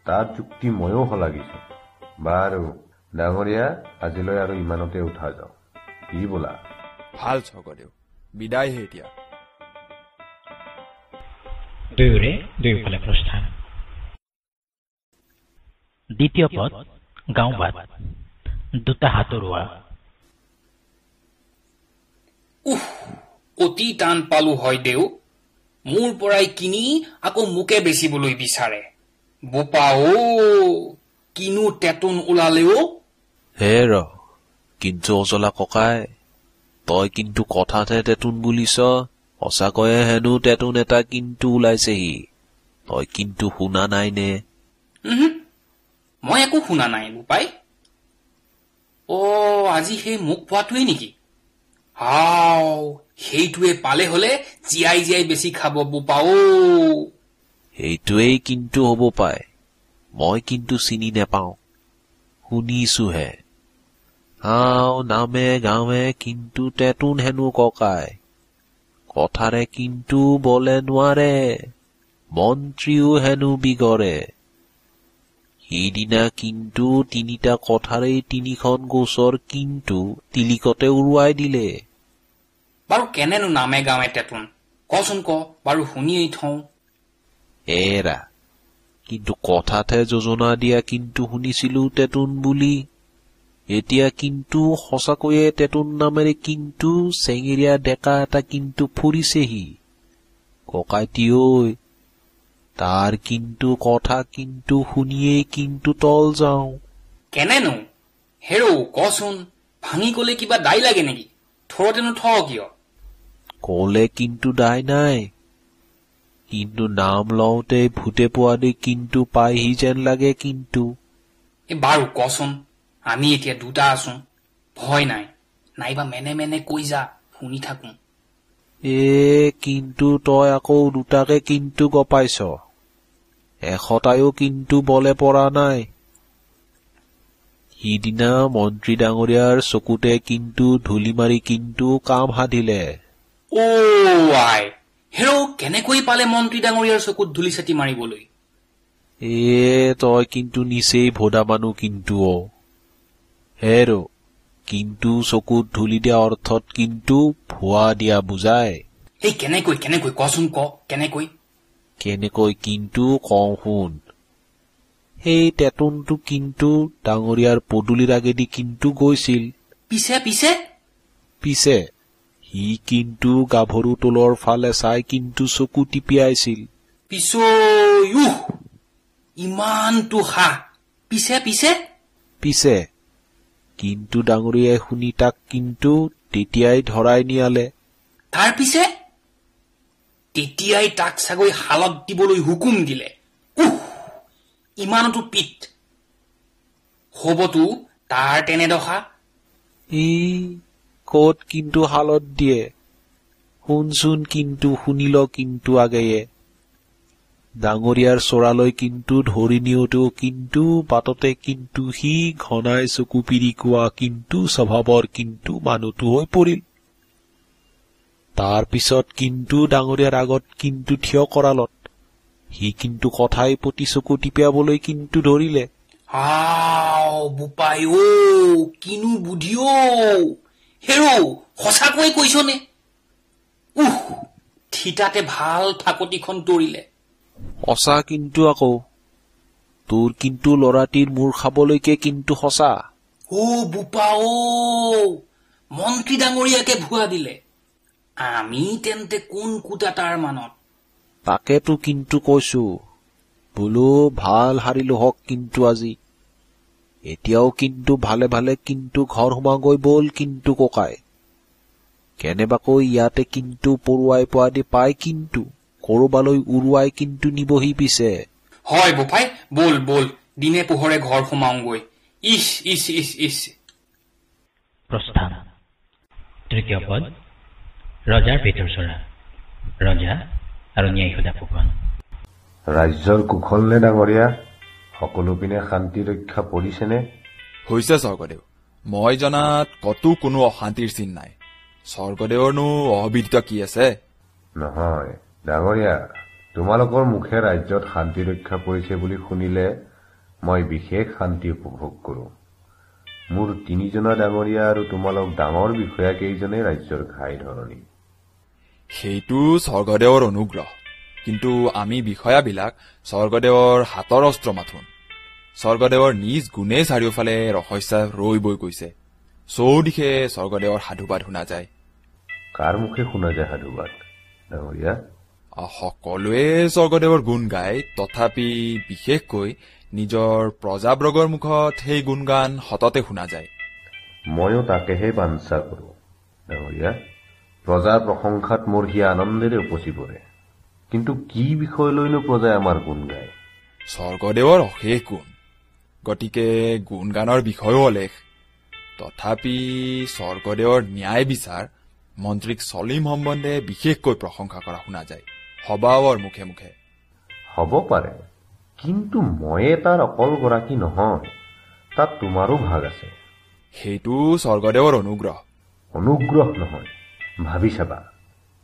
তাৰ যুক্তি ময়ো শলাগিছো বাৰু ডাঙৰীয়া আজিলৈ আৰু ইমানতে উঠা যাওঁ কি বোলা ভাল স্বৰ্গদেউ বিদায়হে এতিয়া দুয়োৰে দুয়োফালে প্ৰস্থান দ্বিতীয় পদ গাঁওবাদ দুটা হাতৰুৱা অতি টান পালো হয় দেউ মোৰ পৰাই কিনি আকৌ মোকে বেচিবলৈ বিচাৰে বোপা কিনো তেতুন ওলালেও হে ৰ কিন্তু অজলা ককাই তই কিন্তু কথাতে তেতুন বুলিছ সঁচাকৈয়ে হেনো তেতুন এটা কিন্তু ওলাইছেহি তই কিন্তু শুনা নাই নে মই একো শুনা নাই বোপাই আজি সেই মোক পোৱাটোৱে নেকি হাও সেইটোৱে পালে হলে জীয়াই জীয়াই বেছি খাব বোপা সেইটোৱেই কিন্তু হব পাই মই কিন্তু চিনি নেপাওঁ শুনিছোহে হাও নামে গাঁৱে কিন্তু তেতুন হেনো ককাই কথাৰে কিন্তু বলে নোৱাৰে মন্ত্ৰীও হেনো বিগৰে সিদিনা কিন্তু তিনিটা কথাৰেই তিনিখন গোচৰ কিন্তু তিলিকতে উৰুৱাই দিলে বাৰু কেনেনো নামে গাঁৱে তেতুন কচোন ক বাৰু শুনিয়েই থওঁ এৰা কিন্তু কথাতে যোজনা দিয়া কিন্তু শুনিছিলো তেতুন বুলি এতিয়া কিন্তু সঁচাকৈয়ে তেতুন নামেৰে কিন্তু চেঙেৰীয়া ডেকা এটা কিন্তু ফুৰিছেহি ককাইটি ঐ তাৰ কিন্তু কথা কিন্তু শুনিয়েই কিন্তু তল যাওঁ কেনেনো হেৰো কচোন ভাঙি কলে কিবা দাই লাগে নেকি থৰতে নথ কিয় কলে কিন্তু দাই নাই কিন্তু নাম লওঁতে ভূতে পোৱাদি কিন্তু পাইহি যেন লাগে কিন্তু বাৰু কচোন আমি এতিয়া দুটা আছো ভয় নাই নাইবা মেনে মেনে কৈ যা শুনি থাকো কিন্তু তই আকৌ দুটাকে কিন্তু গপাইছ এশটায়ো কিন্তু বলে পৰা নাই সিদিনা মন্ত্ৰী ডাঙৰীয়াৰ চকুতে কিন্তু ধূলি মাৰি কিন্তু কাম সাধিলে হেৰো কেনেকৈ পালে মন্ত্ৰী ডাঙৰীয়াৰ চকুত ধূলি চাটি মাৰিবলৈ তই কিন্তু নিচেই ভোদা মানুহ কিন্তু হেৰো কিন্তু চকুত ধূলি দিয়া অৰ্থত কিন্তু ভুৱা দিয়া বুজায় কেনেকৈ কেনেকৈ কচোন ক কেনেকৈ কেনেকৈ কিন্তু কওঁ শুন সেই তেতুনটো কিন্তু ডাঙৰীয়াৰ পদূলিৰ আগেদি কিন্তু গৈছিল পিছে পিছে পিছে সি কিন্তু গাভৰু তলৰ ফালে চাই কিন্তু চকু টিপিয়াইছিল ইমানটো হা পিছে পিছে পিছে কিন্তু ডাঙৰীয়াই শুনি তাক কিন্তু তেতিয়াই ধৰাই নিয়ালে তাৰ পিছে তেতিয়াই তাক চাগৈ হালত দিবলৈ হুকুম দিলে ইমানতো পিত হবতো তাৰ তেনেদশা ই কত কিন্তু হালত দিয়ে শুনচোন কিন্তু শুনিল কিন্তু আগেয়ে ডাঙৰীয়াৰ চৰালৈ কিন্তু ধৰি নিওঁতেও কিন্তু বাটতে কিন্তু সি ঘনাই চকু পিৰি কোৱা কিন্তু স্বভাৱৰ কিন্তু মানুহটো হৈ পৰিল তাৰ পিছত কিন্তু ডাঙৰীয়াৰ আগত কিন্তু থিয় কৰালত সি কিন্তু কথাই প্ৰতি চকু টিপিয়াবলৈ কিন্তু ধৰিলে বোপাই কিনো বুদ্ধি হেৰ সঁচাকৈ কৈছনে থিতাতে ভাল ফাকতিখন তৰিলে সঁচা কিন্তু আকৌ তোৰ কিন্তু লৰাটিৰ মূৰ খাবলৈকে কিন্তু সঁচা বোপা মন্ত্ৰী ডাঙৰীয়াকে ভুৱা দিলে আমি তেন্তে কোন কুটা তাৰ মানত তাকেতো কিন্তু কৈছো বোলো ভাল হাৰিলো হওক কিন্তু আজি এতিয়াও কিন্তু ভালে ভালে কিন্তু ঘৰ সোমাগৈ বল কিন্তু ককাই কেনেবাকৈ ইয়াতে কিন্তু পৰুৱাই পোৱাদি পাই কিন্তু কৰবালৈ উৰুৱাই কিন্তু নিবহি পিছে হয় বোপাই বল বল দিনে পোহৰে ঘৰ সোমাওঁগৈ ইস ইস ইস ইস প্ৰস্থান তৃতীয় পদ ৰজাৰ পেটৰ চৰা ৰজা আৰু ন্যায়সোধা ফুকন ৰাজ্যৰ কুশল নে ডাঙৰীয়া সকলো পিনে শান্তি ৰক্ষা পৰিছেনে হৈছে স্বৰ্গদেউ মই জনাত কতো কোনো অশান্তিৰ চিন নাই স্বৰ্গদেৱৰনো অবিদিত কি আছে নহয় ডাঙৰীয়া তোমালোকৰ মুখে ৰাজ্যত শান্তি ৰক্ষা পৰিছে বুলি শুনিলে মই বিশেষ শান্তি উপভোগ কৰো মোৰ তিনিজনা ডাঙৰীয়া আৰু তোমালোক ডাঙৰ বিষয়া কেইজনে ৰাজ্যৰ ঘাই ধৰণী সেইটো স্বৰ্গদেৱৰ অনুগ্ৰহ কিন্তু আমি বিষয়াবিলাক স্বৰ্গদেৱৰ হাতৰ অস্ত্ৰ মাথোন স্বৰ্গদেৱৰ নিজ গুণে চাৰিওফালে ৰহস্য ৰৈ বৈ গৈছে চৌদিশে স্বৰ্গদেৱৰ সাধুবাদ শুনা যায় কাৰ মুখে শুনা যায় সাধুবাদ ডাঙৰীয়া সকলোৱে স্বৰ্গদেৱৰ গুণ গায় তথাপি বিশেষকৈ নিজৰ প্ৰজাবৰ্গৰ মুখত সেই গুণগান সততে শুনা যায় ময়ো তাকেহে বাঞ্ছা কৰো ডাঙৰীয়া প্ৰজাৰ প্ৰশংসাত মোৰ সি আনন্দেৰে উপচি পৰে কিন্তু কি বিষয় লৈনো প্ৰজাই আমাৰ গুণ গায় স্বৰ্গদেৱৰ অশেষ গুণ গতিকে গুণগানৰ বিষয়ও অলেখ তথাপি স্বৰ্গদেৱৰ ন্যায় বিচাৰ মন্ত্ৰীক চলিম সম্বন্ধে বিশেষকৈ প্ৰশংসা কৰা শুনা যায় সবাবৰ মুখে মুখে হ'ব পাৰে কিন্তু ময়ে তাৰ অকল গৰাকী নহয় তাত তোমাৰো ভাগ আছে সেইটো স্বৰ্গদেৱৰ অনুগ্ৰহ অনুগ্ৰহ নহয় ভাবি চাবা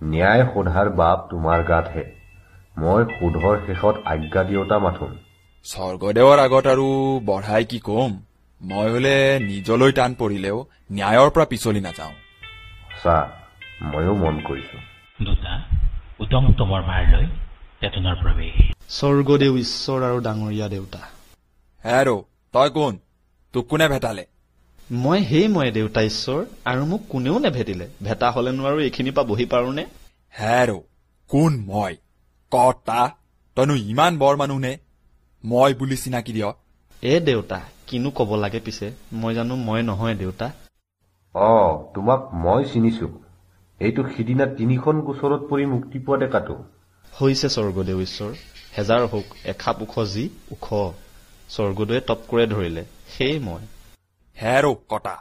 ন্যায় সোধাৰ বাপ তোমাৰ গাতহে মই সোধৰ শেষত আজ্ঞা দিওঁতা মাথোন স্বৰ্গদেৱৰ আগত আৰু বঢ়াই কি কম মই হলে নিজলৈ টান পৰিলেও ন্যায়ৰ পৰা পিছলি নাযাওঁ চা ময়ো মন কৰিছো দুটা উত্তম উত্তমৰ ভাৰ লৈ তেতনৰ প্ৰৱেশ স্বৰ্গদেউ ঈশ্বৰ আৰু ডাঙৰীয়া দেউতা হেৰ তই কোন তোক কোনে ভেটালে মই দেউতা ঈশ্বৰ আৰু মোক কোনেও নেভেটিলে ভেটা হলেনো আৰু এইখিনি পা বহি পাৰোনে হেৰ কোন মই কটা তইনো ইমান বৰ মানুহ নে মই বুলি চিনাকি দিয় দেউতা কিনো কব লাগে পিছে মই জানো মই নহয় দেউতা তোমাক মই চিনিছো এইটো সিদিনা 3খন গোচৰত পৰি মুক্তি পোৱা ডেকাটো হৈছে স্বৰ্গদেউ ঈশ্বৰ হেজাৰ হওক এখাপ ওখ যি ওখ স্বৰ্গদেৱে টপ কৰে ধৰিলে সেই মই হেৰ কটা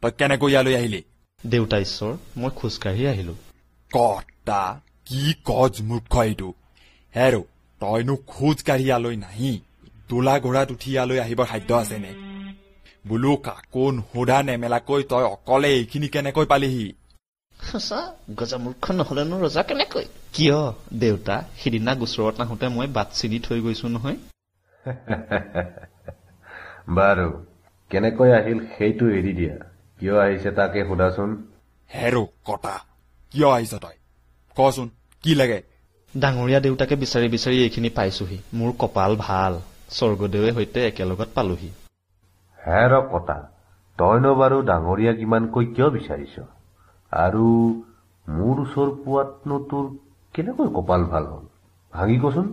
তই কেনেকৈ ইয়ালৈ আহিলি দেউতা ঈশ্বৰ মই খোজকাঢ়ি আহিলো কটা কি কজ মূৰ্খ এইটো হেৰ তইনো খোজকাঢ়ি ইয়ালৈ নাহি তোলা ঘোঁৰাত উঠি ইয়ালৈ আহিবৰ সাধ্য আছেনে বোলো কাকো সোধা নেমেলাকৈ তই অকলে এইখিনি কেনেকৈ পালিহি গজা মূৰ্খ নহলেনো ৰজা কেনেকৈ কিয় দেউতা সিদিনা গোচৰত নাহোঁতে মই বাট চিনি থৈ গৈছো নহয় বাৰু কেনেকৈ আহিল সেইটো এৰি দিয়া কিয় আহিছে তাকে সোধাচোন হেৰ কটা কিয় আহিছ তই কচোন কি লাগে ডাঙৰীয়া দেউতাকে বিচাৰি বিচাৰি এইখিনি পাইছোহি মোৰ কপাল ভাল স্বৰ্গদেৱে সৈতে একেলগত পালোহি হেৰ কটা তইনো বাৰু ডাঙৰীয়াক ইমানকৈ কিয় বিচাৰিছ আৰু মোৰ ওচৰ পোৱাতনো তোৰ কেনেকৈ কপাল ভাল হল ভাঙি কচোন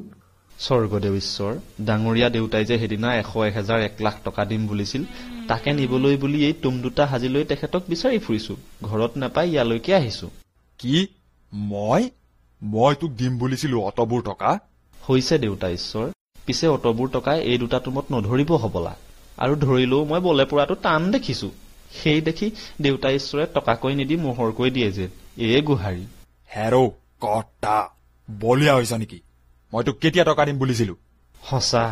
স্বৰ্গদেউ ঈশ্বৰ ডাঙৰীয়া দেউতাই যে সেইদিনা 100,000-1,00,000 টকা দিম বুলিছিল তাকে নিবলৈ বুলি এই তুম দুটা সাজি লৈ তেখেতক বিচাৰি ফুৰিছো ঘৰত নাপাই ইয়ালৈকে আহিছো কি মই তোক দিম বুলিছিলো অতবোৰ টকা হৈছে দেউতা ঈশ্বৰ পিছে অটবোৰ টকাই এই দুটা তুমত নধৰিব হবলা আৰু ধৰিলেও মই বলে পৰাটো টান দেখিছো সেই দেখি দেউতা ঈশ্বৰে টকাকৈ নিদি মোহৰকৈ দিয়ে যে এ গুহাৰি হেৰো কটা বলিয়া হৈছা নেকি মই তোক কেতিয়া টকা দিম বুলিছিলো সঁচা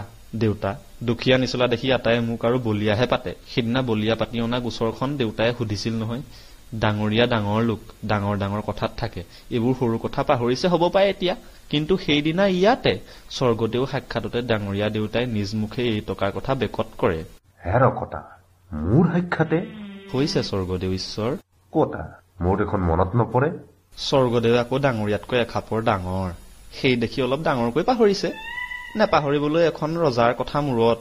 দেউতা দুখীয়া নিচলা দেখি আটাই মোক আৰু বলিয়াহে পাতে সিদিনা বলিয়া পাতি অনা গোচৰখন দেউতাই সুধিছিল নহয় ডাঙৰীয়া ডাঙৰ লোক ডাঙৰ ডাঙৰ কথাত থাকে এইবোৰ সৰু কথা পাহৰিছে হ'ব পাৰে এতিয়া কিন্তু সেইদিনা ইয়াতে স্বৰ্গদেউ সাক্ষাততে ডাঙৰীয়া দেউতাই নিজ মুখে এই টকাৰ কথা বেকত কৰে হেৰ কথা মোৰ সাক্ষাতে হৈছে স্বৰ্গদেউ ঈশ্বৰ কতা মোৰ এখন মনত নপৰে স্বৰ্গদেউ আকৌ ডাঙৰীয়াতকৈ এখাপৰ ডাঙৰ সেই দেখি অলপ ডাঙৰকৈ পাহৰিছে নেপাহৰিবলৈ এখন ৰজাৰ কথা মূৰত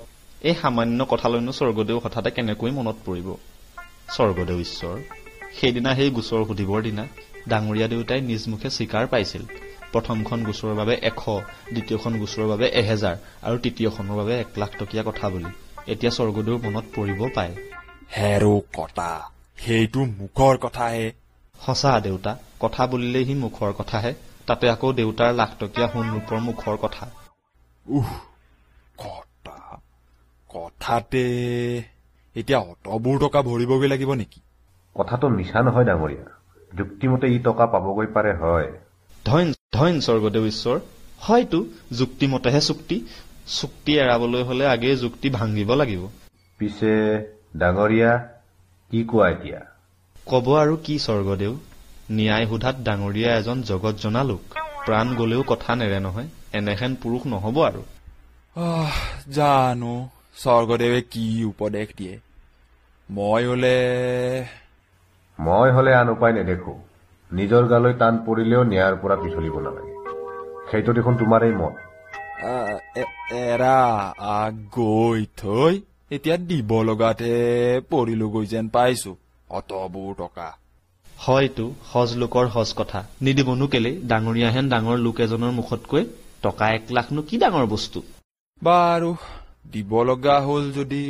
এই সামান্য কথালৈনো স্বৰ্গদেউ হঠাতে কেনেকৈ মনত পৰিব স্বৰ্গদেউ ঈশ্বৰ সেইদিনা সেই গোচৰ সুধিবৰ দিনা ডাঙৰীয়া দেউতাই নিজ মুখে স্বীকাৰ পাইছিল প্ৰথমখন গোচৰৰ বাবে 100 দ্বিতীয়খন গোচৰৰ বাবে 1000 আৰু তৃতীয়খনৰ বাবে 1 লাখ টকীয়া কথা বুলি এতিয়া স্বৰ্গদেউৰ মনত পৰিব পায় হেৰো কটা সেইটো মুখৰ কথাহে সঁচা দেউতা কথা বুলিলেই সি মুখৰ কথাহে তাতে আকৌ দেউতাৰ লাখ টকীয়া সোণ ৰূপৰ মুখৰ কথা কটা কথাতে এতিয়া অটবোৰ টকা ভৰিবগৈ লাগিব নেকি কথাটো মিছা নহয় ডাঙৰীয়া যুক্তিমতে ই টকা পাবগৈ পাৰে হয় ধন স্বৰ্গদেউ ঈশ্বৰ হয়তো যুক্তিমতেহে চুক্তি এৰাবলৈ হলে আগে যুক্তি ভাঙিব লাগিব পিছে ডাঙৰীয়া কি কোৱা এতিয়া কব আৰু কি স্বৰ্গদেউ ন্যায় সোধাত ডাঙৰীয়া এজন জগত জনা লোক প্ৰাণ গলেও কথা নেৰে নহয় এনেহেন পুৰুষ নহব আৰু জানো স্বৰ্গদেৱে কি উপদেশ দিয়ে মই হলে আন উপায় নেদেখো নিজৰ গালৈ টান পৰিলেও ন্যায়ৰ পৰা পিছলিব নালাগে সেইটো দেখোন তোমাৰেই মত এৰা গৈ থৈ এতিয়া দিব লগাতে পৰিলোগৈ যেন পাইছো অটবোৰ টকা হয়তো সজ লোকৰ সজ কথা নিদিবনো কেলে ডাঙৰীয়াহেন ডাঙৰ লোক এজনৰ মুখতকৈ টকা 1 লাখনো কি ডাঙৰ বস্তু বাৰু দিব লগা হল যদি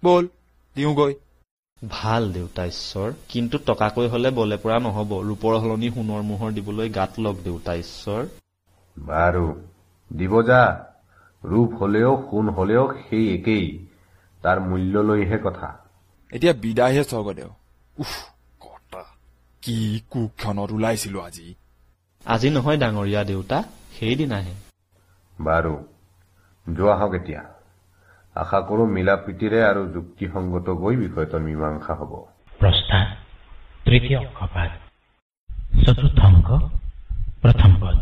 বল দিওঁগৈ ভাল দেউতা ঈশ্বৰ কিন্তু টকাকৈ হলে বলে পৰা নহব ৰূপৰ হলনি সোণৰ মোহৰ দিবলৈ গাত লগ দেউতা ঈশ্বৰ বাৰু দিব যা ৰূপ হলেও সোণ হলেও সেই একেই তাৰ মূল্য লৈহে কথা এতিয়া বিদায়হে স্বৰ্গদেউ কটা কি কুক্ষণত ওলাইছিলো আজি নহয় ডাঙৰীয়া দেউতা সেইদিনাহে বাৰু যোৱা হওক এতিয়া আশা কৰো মিলা প্ৰীতিৰে আৰু যুক্তিসংগত গৈ বিষয়টোৰ মীমাংসা হ'ব প্ৰস্থান তৃতীয় অংশপাঠ চতুৰ্থ অংশ প্ৰথম পদ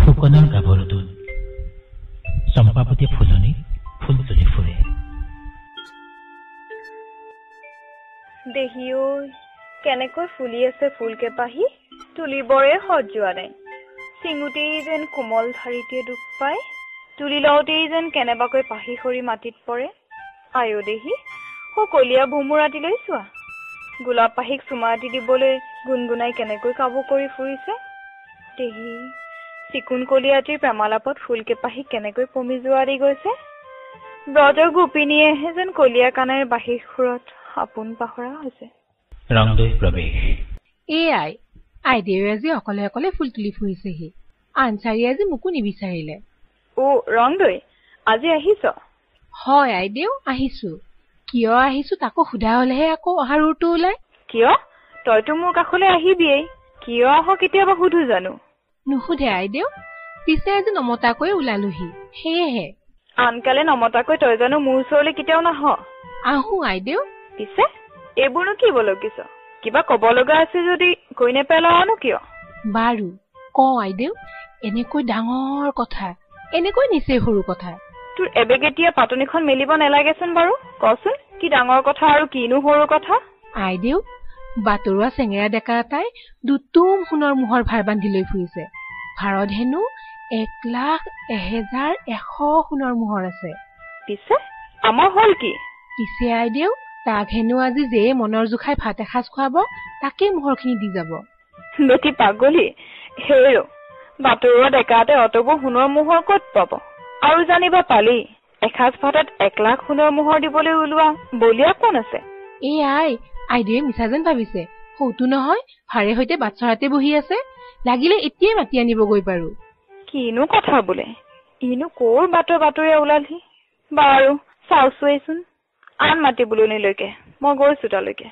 ফুকনৰ গাভৰুটোত চম্পাৱতী ফুলনি ফুল তুলি ফুৰে দেহিও কেনেকৈ ফুলি আছে ফুলকেপাহি তুলিবৰে সজোৱা নাই চিঙুতেই যেন কোমল ধাৰিটিয়ে দুখ পায় তুলি লওঁতেই যেন কেনেবাকৈ পাহি সৰি মাটিত পৰে আয়ো দেহি সকলীয়া ভোমোৰাটিলৈ চোৱা গোলাপ পাহিক চুমাটি দিবলৈ গুণগুণাই কেনেকৈ কাবু কৰি ফুৰিছে দেহি চিকুণ কলীয়াটিৰ প্ৰেমালাপত ফুলকেপাহি কেনেকৈ পমি যোৱা দি গৈছে ব্ৰজৰ গোপিনীয়েহে যেন কলীয়া কাণেৰ বাহিৰ সুৰত আপোন পাহৰা হৈছে ৰংদৈ প্ৰৱেশ এয়াই আইদেউ আজি অকলে অকলে ফুল তুলি ফুৰিছেহি আনচাৰি আজি মোকো নিবিচাৰিলে ৰংদৈ আজি আহিছ হয় আইদেউ আহিছো কিয় আহিছো তাকো সোধা হলেহে আকৌ অহাৰ উৰটো ওলাই কিয় তইতো মোৰ কাষলৈ আহিবিয়েই কিয় আহ কেতিয়াবা সুধো জানো নুসুধে আইদেউ পিছে আজি নমতাকৈ ওলালোহি সেয়েহে আনকালে নমতাকৈ তই জানো মোৰ ওচৰলৈ কেতিয়াও নাহ আহো আইদেউ পিছে এইবোৰনো কি বলকিছ কিবা কব লগা আছে যদি কৈ নেপেলাৱনো কিয় বাৰু কওঁ আইদেউ এনেকৈ ডাঙৰ কথা এনেকৈ নিচে সৰু কথা তোৰ এবেগেতিয়া পাতনিখন মেলিব নালাগেচোন বাৰু কচোন কি ডাঙৰ কথা আৰু কিনো সৰু কথা আইদেউ বাতৰুৱা চেঙেৰা ডেকা এটাই দুটুম সোণৰ মোহৰ ভাৰ বান্ধি লৈ ফুৰিছে ভাৰত হেনো 1,01,100 সোণৰ মোহৰ আছে পিছে আমাৰ হল কি পিছে আইদেউ তাক হেনো আজি যে মনৰ জোখাই ভাত এসাঁজ খুৱাব তাকে মোহৰখিনি দি যাব বেটি পাগলী হেৰ বাতৰুৱা ডেকাতে অতবোৰ সোণৰ মোহৰ ক'ত পাব আৰু জানিবা পালি এসাঁজ ভাতত 1 লাখ সোণৰ মোহৰ দিবলৈ ওলোৱা বলিয়া কোন আছে আই আইদেউৱে মিছা যেন ভাবিছে সৌটো নহয় ভাৰে সৈতে বাচ্চাৰাতে বহি আছে লাগিলে এতিয়াই মাতি আনিবগৈ পাৰো কিনো কথা বোলে ইনো কৰ বাটৰে ওলালহি বাৰু চাওচোন আন মাতি বুলনিলৈকে মই গৈছো তালৈকে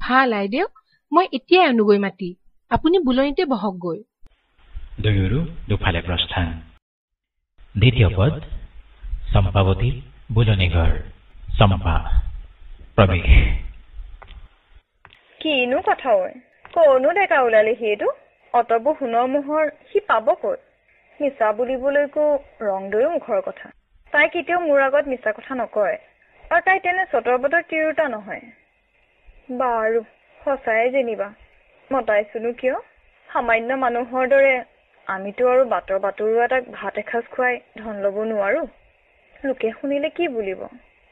ভাল আইদেউ মই এতিয়াই আনুগৈ মাতি আপুনি বুলনিতে বহকগৈ দুয়োৰো দুফালে প্ৰস্থান দ্বিতীয় পদ চম্পাৱতীৰ বুলনি ঘৰ চম্পা প্ৰৱেশ কিনো কথা ঐ কনো ডেকা ওলালি সেইটো অতবোৰ সোণৰ মোহৰ সি পাব ক'ত মিছা বুলিবলৈকো ৰংদৈও মুখৰ কথা তাই কেতিয়াও মোৰ আগত মিছা কথা নকয় আৰু তাই তেনে চতৰ বতৰ তিৰোতা নহয় বাৰু সঁচাই যেনিবা মতাইছোনো কিয় সামান্য মানুহৰ দৰে আমিতো আৰু বাটৰুৱা তাক ভাত এসাঁজ খুৱাই ধন ল'ব নোৱাৰো লোকে শুনিলে কি বুলিব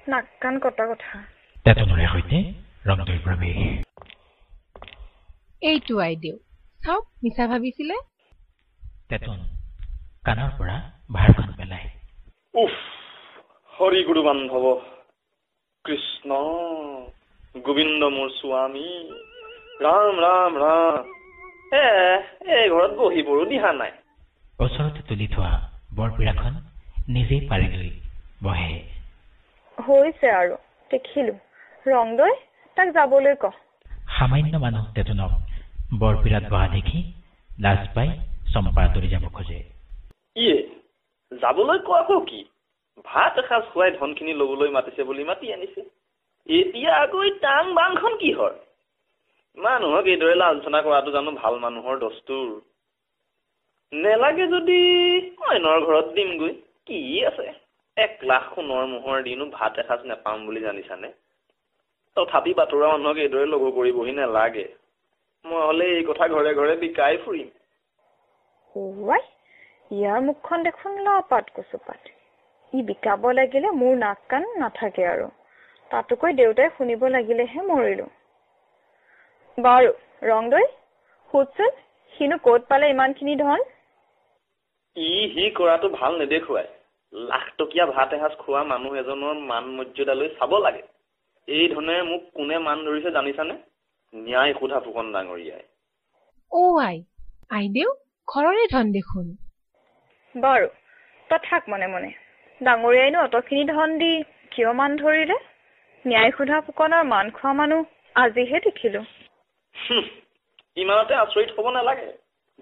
নাক কাণ কটা কথা তেতনৰে সৈতে ৰংদৈ প্ৰৱেশ এইটো আইদেউ চাওক মিছা ভাবিছিলে তেতন কাণৰ পৰা ভাৰখন পেলাই উফ হৰি গুৰু বান্ধৱ কৃষ্ণ গোবিন্দ মোৰ স্বামী ৰাম ৰাম ৰাম এই ঘৰত বহিবৰো দিহা নাই ওচৰতে তুলি থোৱা বৰপীৰাখন নিজেই পাৰি লৈ বহে হৈছে আৰু দেখিলো ৰংদৈ তাক যাবলৈ ক সামান্য মানুহ তেতনক বৰপীৰাত বহা দেখি লাজ পাই চম্পা আঁতৰি যাব খোজে ইয়ে যাবলৈ কোৱা আকৌ কি ভাত এসাঁজ খুৱাই ধনখিনি লবলৈ মাতিছে বুলি মাতি আনিছে এতিয়া আকৌ টাং বাংখন কিহৰ মানুহক এইদৰে লাঞ্ছনা কৰাটো জানো ভাল মানুহৰ দস্তুৰ নেলাগে যদি অন্যৰ ঘৰত দিমগৈ কি আছে 1 লাখ সোণৰ মোহৰ দিনো ভাত এসাঁজ নেপাম বুলি জানিছানে তথাপি বাটৰুৱা মানুহক এইদৰে লঘু কৰিবহি নেলাগে মই হলে এই কথা ঘৰে ঘৰে বিকাই ফুৰিম ইয়াৰ মুখখন দেখোন লাপাত কচুপাত ই বিকাব লাগিলে মোৰ নাক কাণ নাথাকে আৰু তাতোকৈ দেউতাই শুনিব লাগিলেহে মৰিলো বাৰু ৰংদৈ সুধচোন সিনো ক'ত পালে ইমানখিনি ধন সি কৰাটো ভাল নেদেখুৱাই লাখ টকীয়া ভাত এসাঁজ খোৱা মানুহ এজনৰ মান মৰ্যাদালৈ চাব লাগে এই ধনে মোক কোনে মান ধৰিছে জানিছানে ন্যায় সোধা ফুকন ডাঙৰীয়াই আইদেউ ঘৰৰে ধন দেখোন বাৰু তই থাক মনে মনে ডাঙৰীয়াইনো অতখিনি ধন দি কিয় মান ধৰিলে ন্যায় সোধা ফুকনৰ মান খোৱা মানুহ আজিহে দেখিলো ইমানতে আচৰিত হ'ব নালাগে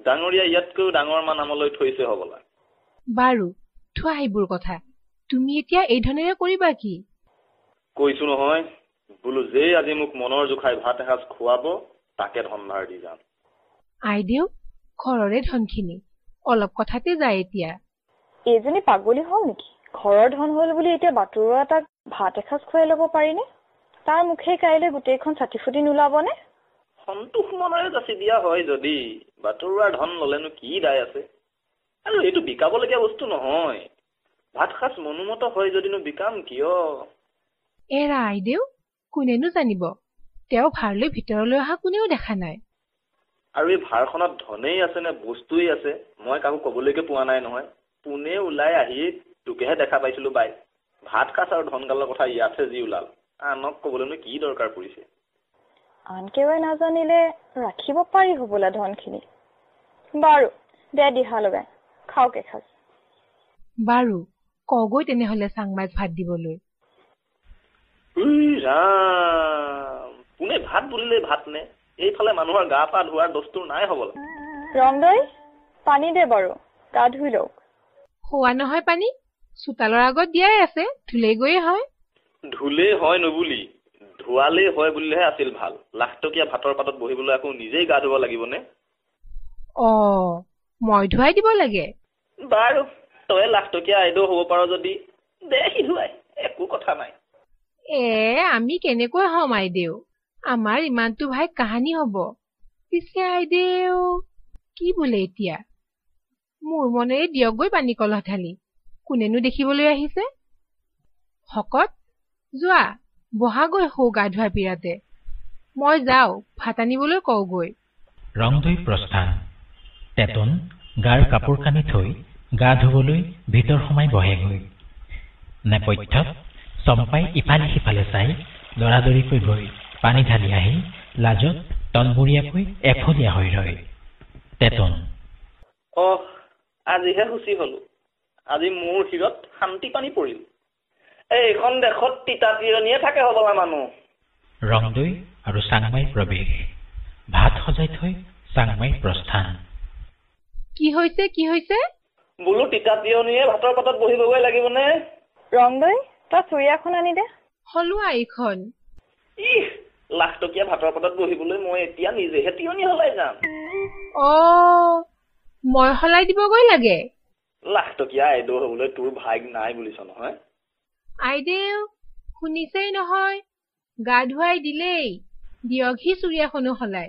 ডাঙৰীয়া ইয়াতকৈ ডাঙৰ মান আমলৈ থৈছে হ'বলা বাৰু থোৱা সেইবোৰ কথা তুমি এতিয়া এই ধনেৰে কৰিবা কি কৈছো নহয় বোলো যে আজি মোক মনৰ জোখাই ভাত এসাঁজ খুৱাব তাকে ধন ধাৰ দি যাম আইদেউ ঘৰৰে ধনখিনি অলপ কথাতে যায় এতিয়া এইজনী পাগলী হ'ল নেকি ঘৰৰ ধন হ'ল বুলি এতিয়া বাটৰুৱা তাক ভাত এসাঁজ খুৱাই ল'ব পাৰিনে তাৰ মুখে কাইলৈ গোটেইখন ছাতি ফুটি নোলাবনে সন্তোষ মনেৰে যাচি দিয়া হয় যদি বাটৰুৱাৰ ধন ল'লেনো কি দায় আছে আৰু এইটো বিকাবলগীয়া বস্তু নহয় ভাত সাঁজ মনোমত হয় যদিনো বিকাম কিয় এৰা আইদেউ কোনেনো জানিব তেওঁ ভাৰলৈ ভিতৰলৈ অহা কোনেও দেখা নাই আৰু এই ভাৰখনত ধনেই আছে নে বস্তুৱেই আছে মই কাকো কবলৈকে পোৱা নাই নহয় পোনে ওলাই আহি তোকেহে দেখা পাইছিলো বাই ভাত সাঁজ আৰু ধনগালৰ কথা ইয়াতহে যি ওলাল আনক কবলৈনো কি দৰকাৰ পৰিছে আনকেৱে নাজানিলে ৰাখিব পাৰি হবলা ধনখিনি বাৰু দে দিহা লগাই খাওক এসাঁজ বাৰু কগৈ তেনেহলে চাংমাইক ভাত দিবলৈ পোনে ভাত বুলিলে ভাত নে এইফালে মানুহৰ গা পা ধোৱাৰ দস্তুৰ নাই হবলা ৰংদৈ পানী দে বাৰু গা ধুই লওক হোৱা নহয় পানী চোতালৰ আগত দিয়াই আছে ধুলেই গৈয়ে হয় ধুলেই হয় নবুলি ধোৱালেই হয় বুলিলেহে আছিল ভাল লাখ টকীয়া ভাতৰ পাতত বহিবলৈ আকৌ নিজেই গা ধুব লাগিবনে মই ধুৱাই দিব লাগে বাৰু তই লাখ টকীয়া আইদেউ হ'ব পাৰ যদি দে সি ধুৱাই একো কথা নাই আমি কেনেকৈ হম আইদেউ আমাৰ ইমানটো ভাই কাহানি হব পিছে আইদেউ কি বোলে এতিয়া মোৰ মনেৰে দিয়কগৈ পানী কলহ ঢালি কোনেনো দেখিবলৈ আহিছে শকত যোৱা বহাগৈ সৌ গা ধোৱা পিৰাতে মই যাওঁ ভাত আনিবলৈ কওঁগৈ ৰংদৈ প্ৰস্থান তেতন গাৰ কাপোৰ কানি থৈ গা ধুবলৈ ভিতৰ সোমাই বহেগৈ নেপথ্যত চম্পাই ইফালে সিফালে চাই দৰাদৰিকৈ গৈ পানী ঢালি আহি লাজত তলমূৰীয়াকৈ এফলীয়া হৈ ৰয় তেতন আজিহে সুচি হলো আজি মোৰ শিৰত শান্তি পানী পৰিল। এইখন দেশত তিতা তিৰণিয়ে থাকে হবলা মানুহ। ৰংদৈ আৰু চাংমাই প্ৰৱেশ। ভাত সজাই থৈ চাংমাই প্ৰস্থান। কি হৈছে বোলো তিতা তিৰণিয়ে ভাতৰ পাতত বহিবগৈ লাগিবনে? ৰংদৈ তই চুৰিয়াখন আনি দে। হলোৱা এইখন। লাখ টকীয়া ভাতৰ পাতত বহিবলৈ মই এতিয়া নিজেহে তিৰণি হলাই যাম। মই হলাই দিবগৈ লাগে। লাখ টকীয়া আইদেউ হবলৈ তোৰ ভাগ নাই বুলিছ নহয়। আইদেউ শুনিছেই নহয়, গা ধুৱাই দিলেই দিয়কহি চুৰিয়াখনো হলাই।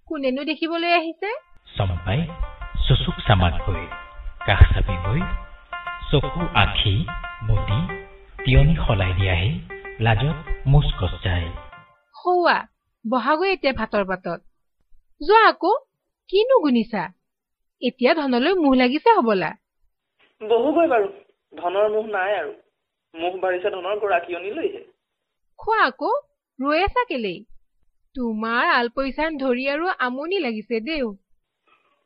কোনেনো দেখিবলৈ আহিছে? চম্পাই চুচুক চামাক হৈ কাষ চাপি গৈ চকু আখি মুদি তিয়নি সলাই দিয়াহি লাজত মুচকচ যায়। সৌৱা বহাগৈ এতিয়া ভাতৰ পাতত। যোৱা আকৌ, কিনো গুনিছা? এতিয়া ধনলৈ মুহ লাগিছে হবলা। বহুগৈ বাৰু, ধনৰ মুহ নাই আৰু। মুহ বাঢ়িছে ধনৰ গৰাকীয়নিলৈহে। খোৱা আকৌ, ৰৈ আছা কেলেই? তোমাৰ আলপৈচান ধৰি আৰু আমনি লাগিছে দেউ।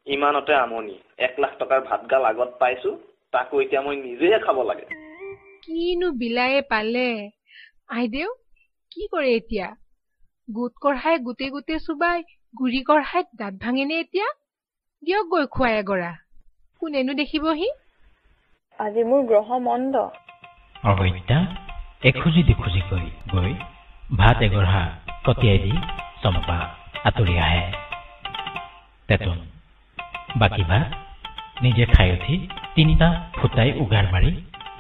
ইমানতে আমনি। 1 লাখ টকাৰ ভাতগাল আগত পাইছো, তাকো এতিয়া মই নিজেহে খাব লাগে। কিনো বিলায়ে পালে। আইদেউ কি কৰে এতিয়া? গোট কঢ়াই গোটে গোটে চুবাই গুৰি কঢ়াইত দাঁত ভাঙেনে এতিয়া? দিয়ক গৈ খুৱাই এগৰা, কোনেনো দেখিবহি? আজি মোৰ গ্ৰহ মন্দ। অগত্যা এখুজি দুখুজি গৈ ভাত এগঢ়া কটিয়াই দি চম্পা আঁতৰি আহে। তেতন বাকী ভাত নিজে খাই উঠি 3টা ফুটাই উগাৰ মাৰি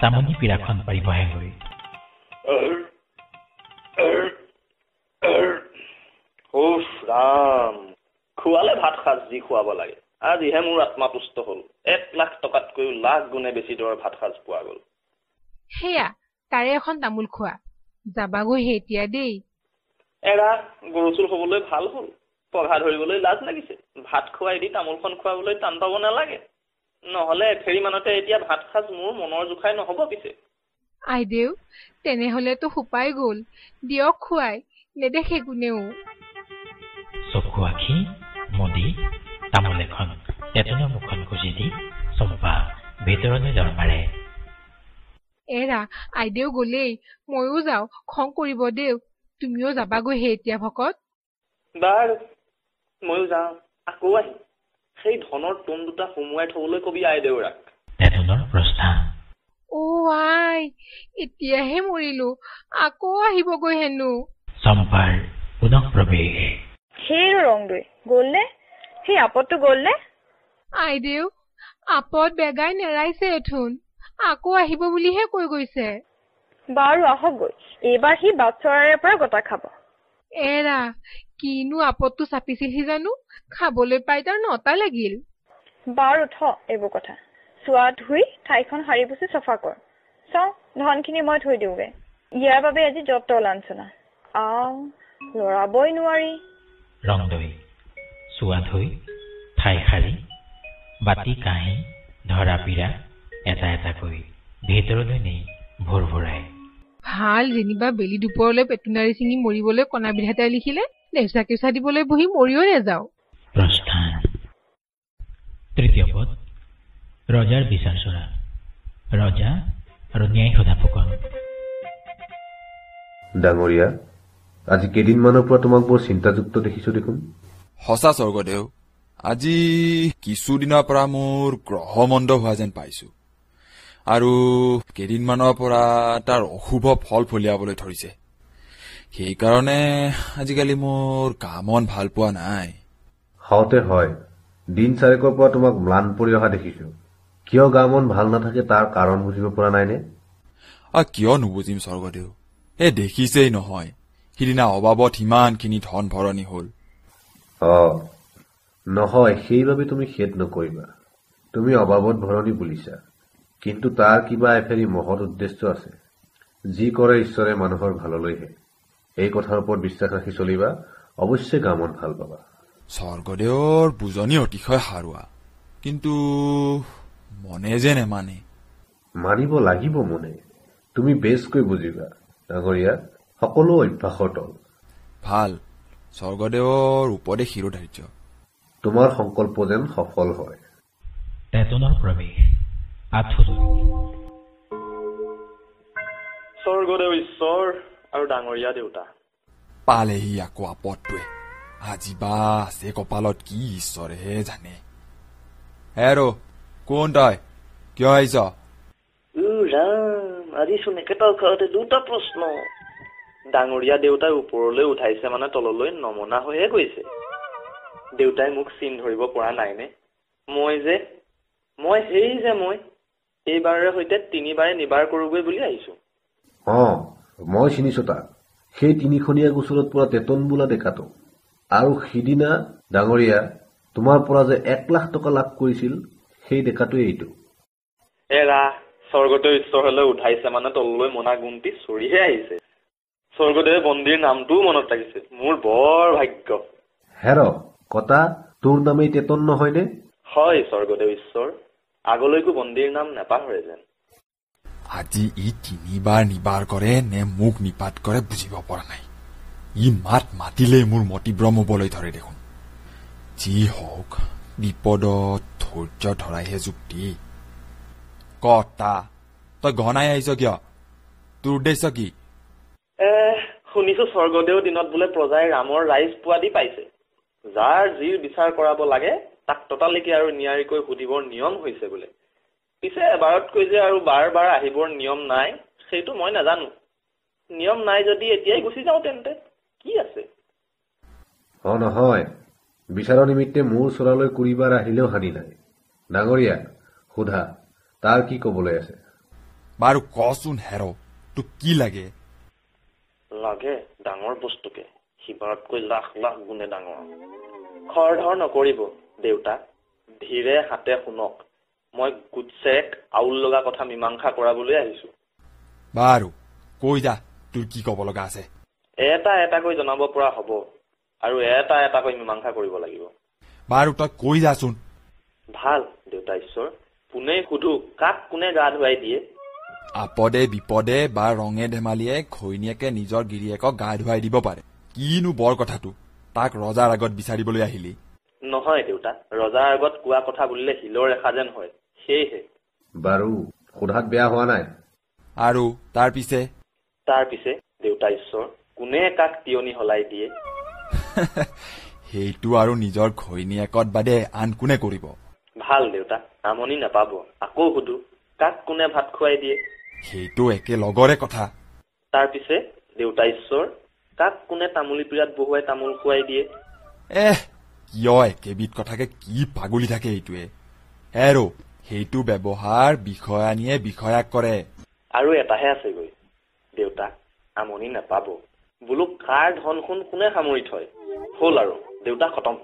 তামনি পীৰাখন পাৰি বহেগৈ। ৰাম, খোৱালে ভাত সাজ যি খুৱাব লাগে। আজিহে মোৰ আত্মা তুষ্ট হল। 1 লাখ টকাতকৈও লাখ গুণে বেছি দৰ ভাত সাজ পোৱা গল। সেয়া তাৰে এখন তামোল খোৱা, যাবাগৈহে এতিয়া দেই। এৰা গৰু চুৰ হবলৈ ভাল হল, পঘা ধৰিবলৈ লাজ লাগিছে। ভাত খুৱাই দি তামোলখন খুৱাবলৈ টান পাব নালাগে। নহলে এফেৰি মানতে এতিয়া ভাত সাজ মোৰ মনৰ জোখাই নহব পিছে। আইদেউ তেনেহলেতো সোপাই গল, দিয়ক খুৱাই, নেদেখে কোনেও। চকু আখি মুদি তামোল এখন তেতনৰ মুখখন গুজি দি চম্পা ভিতৰলৈ লৰ মাৰে। এৰা আইদেউ গলেই, ময়ো যাওঁ, খং কৰিব দেউ। তুমিও যাবাগৈহে এতিয়া ভকত। বাৰু ময়ো যাওঁ, আকৌ আহিম। সেই ধনৰ তোন দুটা সুমুৱাই থবলৈ কবি আইদেউৰাক। তেতনৰ প্ৰস্থান। আই এতিয়াহে মৰিলো, আকৌ আহিবগৈ হেনো। চম্পাৰ পুনঃ প্ৰৱেশ। সেই ৰংদৈ গল নে? সেই আপদটো গল নে? আইদেউ আপদ বেগাই নেৰাইছে এথোন, আকৌ আহিব বুলিহে কৈ গৈছে। বাৰু আহক গৈ, এইবাৰ সি বাটচৰাৰে পৰা গতা খাব। এৰা কিনো আপদটো চাপিছিলহি জানো, খাবলৈ পাই তাৰ নটা লাগিল। বাৰু থ এইবোৰ কথা, চোৱা ধুই ঠাইখন সাৰি পুচি চফা কৰ। চাওঁ ধনখিনি মই থৈ দিওঁগে। ইয়াৰ বাবে আজি যত লাঞ্চনা। লৰাবই নোৱাৰি। ৰংদৈ চোৱা ধুই ঠাই সাৰি বাতি কাঁহী ধৰা পিৰা এটা এটাকৈ ভিতৰলৈ নি ভোৰ ভৰাই। ভাল যেনিবা বেলি দুপৰলৈ পেটুনাৰী ছিঙি মৰিবলৈ কণা বিধাতাই লিখিলে, নেওচা কেঁচা দিবলৈ বহি মৰিও নেযাও। প্ৰস্থান। তৃতীয় পদ ৰজাৰ বিচাৰ চৰা। ৰজা আৰু ন্যায় সোধা ফুকন। ডাঙৰীয়া, আজি কেইদিনমানৰ পৰা তোমাক বৰ চিন্তাযুক্ত দেখিছো দেখোন। সঁচা স্বৰ্গদেউ, আজি কিছুদিনৰ পৰা মোৰ গ্ৰহমণ্ড হোৱা যেন পাইছো, আৰু কেইদিনমানৰ পৰা তাৰ অশুভ ফল ফলিয়াবলৈ ধৰিছে। সেইকাৰণে আজিকালি মোৰ গা মন ভাল পোৱা নাই। হওঁতে হয়, দিন চাৰেকৰ পৰা তোমাক ম্লান পৰি অহা দেখিছো। কিয় গা মন ভাল নাথাকে তাৰ কাৰণ বুজিব পৰা নাইনে? কিয় নুবুজিম স্বৰ্গদেউ, দেখিছেই নহয় সিদিনা অবাবত সিমানখিনি ধন ভৰণি হল। নহয়, সেইবাবে তুমি খেদ নকৰিবা। তুমি অবাবত ভৰণি বুলিছা, কিন্তু তাৰ কিবা এফেৰি মহৎ উদ্দেশ্য আছে। যি কৰে ঈশ্বৰে মানুহৰ ভাললৈহে। এই কথাৰ ওপৰত বিশ্বাস ৰাখি চলিবা, অৱশ্যে গা মন ভাল পাবা। স্বৰ্গদেৱৰ বুজনি অতিশয় সাৰুৱা, কিন্তু মনে যে নেমানে। মানিব লাগিব মনে। তুমি বেছকৈ বুজিবা ডাঙৰীয়া, সকলো অভ্যাসৰ তল। ভাল, স্বৰ্গদেৱৰ উপদেশ শিৰোধাৰ্য। তোমাৰ সংকল্প যেন সফল হয়। তেতনৰ প্ৰৱেশ। আঁঠুৰো স্বৰ্গদেউ ঈশ্বৰ আৰু ডাঙৰীয়া দেউতা। পালেহি আকৌ আপদটোৱে। আজি বা আছে কপালত কি ঈশ্বৰেহে জানে। হেৰো কোন তই? কিয় আহিছ? ৰাম, আজি চোন একেটা ঘৰতে দুটা প্ৰশ্ন। ডাঙৰীয়া দেউতাই ওপৰলৈ উঠাইছে মানে তললৈ নমনা হৈয়ে গৈছে। দেউতাই মোক চিন ধৰিব পৰা নাইনে? মই এইবাৰৰ সৈতে 3 বাৰে নিবাৰ কৰোগৈ বুলি আহিছো। মই চিনিছো তাক। সেই 3খনীয়া গোচৰত পৰা তেতন বোলা ডেকাটো। আৰু সিদিনা ডাঙৰীয়া তোমাৰ পৰা যে 1 লাখ টকা লাভ কৰিছিল সেই ডেকাটোৱে এইটো। এৰা, স্বৰ্গদেউ ঈশ্বৰলৈ উঠাইছে মানে তললৈ মনা গুণটি চৰিহে আহিছে। স্বৰ্গদেৱে বন্দীৰ নামটোও মনত ৰাখিছে। মোৰ বৰ ভাগ্য। হেৰ কটা, তোৰ নামেই তেতন নহয়নে? হয় স্বৰ্গদেউ ঈশ্বৰ, আগলৈকো বন্দীৰ নাম নেপাহৰে যেন। আজি ই 3 বাৰ নিবাৰ কৰে নে মোক নিপাত কৰে বুজিব পৰা নাই। ই মাতিলেই মোৰ মতিভ্ৰম হবলৈ ধৰে দেখোন। যি হওক বিপদত ধৈৰ্য ধৰাইহে যুক্তি। কটা, তই ঘনাই আহিছ কিয়? তোৰ উদ্দেশ্য কি? শুনিছো স্বৰ্গদেউ দিনত বোলে প্ৰজাই ৰামৰ ৰাইজ পোৱা দি পাইছে। যাৰ জিৰ বিচাৰ কৰাব লাগে তাক ততালিকে আৰু নিয়াৰিকৈ সুধিবৰ নিয়ম হৈছে বোলে। পিছে এবাৰতকৈ যে আৰু বাৰ বাৰ আহিবৰ নিয়ম নাই সেইটো মই নাজানো। নিয়ম নাই যদি এতিয়াই গুচি যাওঁ তেন্তে কি আছে? নহয়, বিচাৰৰ নিমিত্তে মোৰ চৰালৈ কুৰিবাৰ আহিলেও হানি নাই। ডাঙৰীয়া সোধা, তাৰ কি কবলৈ আছে? বাৰু কচোন হেৰ, তোক কি লাগে? লাগে ডাঙৰ বস্তুকে, সিবাৰতকৈ লাখ লাখ গুণে ডাঙৰ। খৰ ধৰ নকৰিব দেউতা, ধীৰে হাতে শুনক। মই গুটছেক আউল লগা কথা মীমাংসা কৰাবলৈ আহিছো। বাৰু কৈ যা, তোৰ কি কব লগা আছে? এটা এটাকৈ জনাব পৰা হব আৰু এটা এটাকৈ মীমাংসা কৰিব লাগিব। বাৰু তই কৈ যাচোন। ভাল দেউতা ঈশ্বৰ, পোনে সুধো কাক কোনে গা ধুৱাই দিয়ে? আপদে বিপদে বা ৰঙে ধেমালিয়ে ঘৈণীয়েকে নিজৰ গিৰিয়েকক গা ধুৱাই দিব পাৰে। কিনো বৰ কথাটো, তাক ৰজাৰ আগত বিচাৰিবলৈ আহিলি? নহয় দেউতা, ৰজাৰ আগত কোৱা কথা বুলিলে শিলৰ ৰেখা যেন হয়, সেয়েহে। বাৰু সোধাত বেয়া হোৱা নাই। আৰু তাৰ পিছে দেউতা ঈশ্বৰ, কোনে কাক তিয়নি হলাই দিয়ে? সেইটো আৰু নিজৰ ঘৈণীয়েকত বাদে আন কোনে কৰিব? ভাল দেউতা, আমনি নাপাব। আকৌ সুধো কাক কোনে ভাত খুৱাই দিয়ে? সেইটো একে লগৰে কথা। তাৰ পিছে দেউতা ঈশ্বৰ, কাক কোনে তামোলী পীৰাত বহুৱাই তামোল খুৱাই দিয়ে? কিয় একেবিধ কথাকে কি পাগলি থাকে এইটোৱে? হেৰো, সেইটো ব্যৱহাৰ বিষয়ানীয়ে বিষয়াক কৰে। আৰু এটাহে আছেগৈ দেউতা, আমনি নাপাব। বোলো কাৰ ধন সোণ কোনে সামৰি থয়? হল আৰু দেউতা খতম।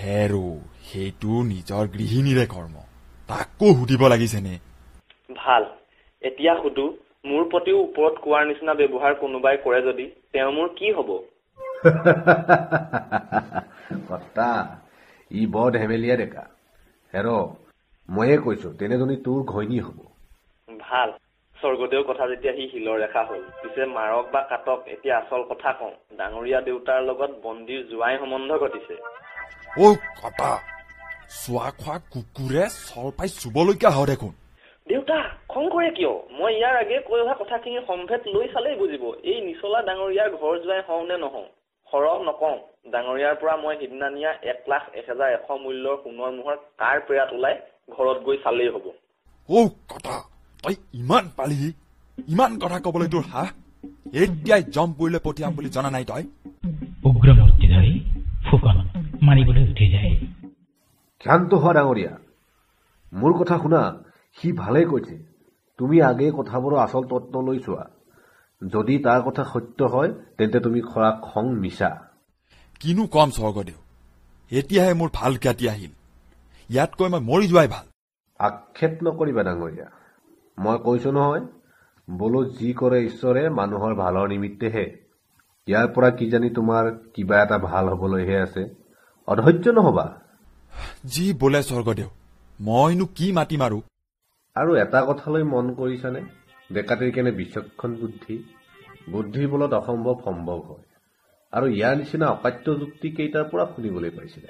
হেৰো, সেইটো নিজৰ গৃহিণীৰে কৰ্ম, তাকো সুধিব লাগিছেনে? ভাল, এতিয়া সুধো মোৰ প্ৰতিও ওপৰত কোৱাৰ নিচিনা ব্যৱহাৰ কোনোবাই কৰে যদি তেওঁ মোৰ কি হব? কটা, ই বৰ ধেমেলীয়া ডেকা। হেৰ, ময়ে কৈছো তেনেজনী তোৰ ঘৈণী হব। ভাল, স্বৰ্গদেউৰ কথা যেতিয়া সি শিলৰ ৰেখা হল, পিছে মাৰক বা কাটক, এতিয়া আচল কথা কওঁ। ডাঙৰীয়া দেউতাৰ লগত বন্দীৰ জোৱাই সম্বন্ধ ঘটিছে। কটা, চোৱা খোৱা কুকুৰে চল পাই চুবলৈকে আহ দেখোন। দেউতা খং কৰে কিয়? মই ইয়াৰ আগে কৈ অহা কথাখিনি সম্ভেদ লৈ চালেই বুজিব। এই নিচলা ডাঙৰীয়াৰ ঘৰ জোৱাই হওঁ নে নহওঁ সৰহ নকওঁ। ডাঙৰীয়াৰ পৰা মই সিদিনা নিয়া 1,01,100 মূল্যৰ সোণৰ মোহৰ কাৰ পেৰাত ওলাই ঘৰত গৈ চালেই হব। কটা, তই ইমান পালি? ইমান কথা কবলৈ তোৰ হাঁ? এতিয়াই জম পৰিলে পঠিয়াম বুলি জনা নাই তই? উগ্ৰমূৰ্তি ধৰি ফুকন মাৰিবলৈ উঠি যায়। ক্ষান্ত হোৱা ডাঙৰীয়া, মোৰ কথা শুনা। সি ভালেই কৈছে, তুমি আগে কথাবোৰৰ আচল তত্ত্ব লৈ চোৱা। যদি তাৰ কথা সত্য হয় তেন্তে তুমি খৰা খং মিছা। কিনো কম স্বৰ্গদেউ, এতিয়াহে মোৰ ভাল খ্যাতি আহিল। ইয়াতকৈ মই মৰি যোৱাই ভাল। আক্ষেপ নকৰিবা ডাঙৰীয়া, মই কৈছো নহয়, বোলো যি কৰে ঈশ্বৰে মানুহৰ ভালৰ নিমিত্তেহে। ইয়াৰ পৰা কিজানি তোমাৰ কিবা এটা ভাল হবলৈহে আছে। অধৈৰ্য নহবা। যি বোলে স্বৰ্গদেউ, মইনো কি মাতি মাৰো? আৰু এটা কথালৈ মন কৰিছানে? ডেকাটিৰ কেনে বিচক্ষণ বুদ্ধিৰ বলত অসম্ভৱ সম্ভৱ হয়। আৰু ইয়াৰ নিচিনা অকাট্য যুক্তি কেইটাৰ পৰা শুনিবলৈ পাইছিলে?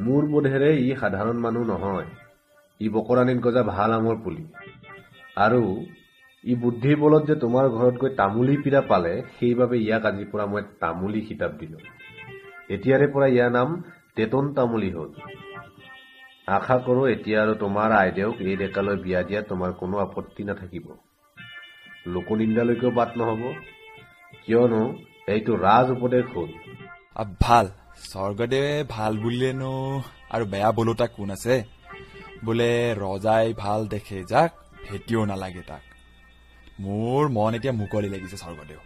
মোৰ বোধেৰে ই সাধাৰণ মানুহ নহয়। ই বকৰানীত গজা ভাল আমৰ পুলি আৰু ই বুদ্ধিৰ বলত যে তোমাৰ ঘৰত গৈ তামুলী পীৰা পালে সেইবাবে ইয়াক আজিৰ পৰা মই তামুলী খিতাপ দিলো। এতিয়াৰে পৰা ইয়াৰ নাম তেতন তামুলী হ'ল। আশা কৰো এতিয়া আৰু তোমাৰ আইদেউক এই ডেকালৈ বিয়া দিয়াত তোমাৰ কোনো আপত্তি নাথাকিব। লোকনিন্দালৈকেও বাট নহব, কিয়নো এইটো ৰাজ উপদেশ হ'ল। ভাল স্বৰ্গদেৱে ভাল বুলিলেনো আৰু বেয়া বোলোতা কোন আছে? বোলে ৰজাই ভাল দেখে যাক ভেটিও নালাগে তাক। মোৰ মন এতিয়া মুকলি লাগিছে স্বৰ্গদেউ।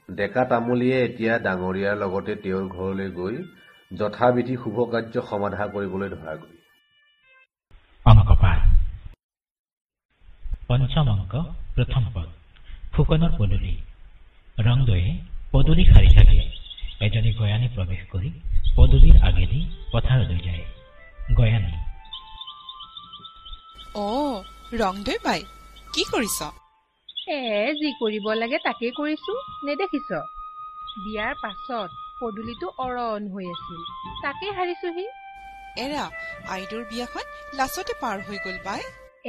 ডেকা তামুলীয়ে এতিয়া ডাঙৰীয়াৰ লগতে তেওঁৰ ঘৰলৈ গৈ যথাবিধি শুভ কাৰ্য সমাধা কৰিবলৈ ধৰাগৈ। অংকপাঠ পঞ্চম অংক প্ৰথম পদ। ফুকনৰ পদূলি। ৰংদৈয়ে পদূলি সাৰি থাকে। এজনী গয়ানী প্ৰৱেশ কৰি পদূলিৰ আগেদি পথাৰলৈ যায়। গয়ানী: ৰংদৈ বাই, কি কৰিছ? যি কৰিব লাগে তাকেই কৰিছো, নেদেখিছ? বিয়াৰ পাছত পদূলিটো অৰণ হৈ আছিল, তাকে হাৰিছোহি। এৰা, আইদেউৰ বিয়াখন লাচতে পাৰ হৈ গল বাই।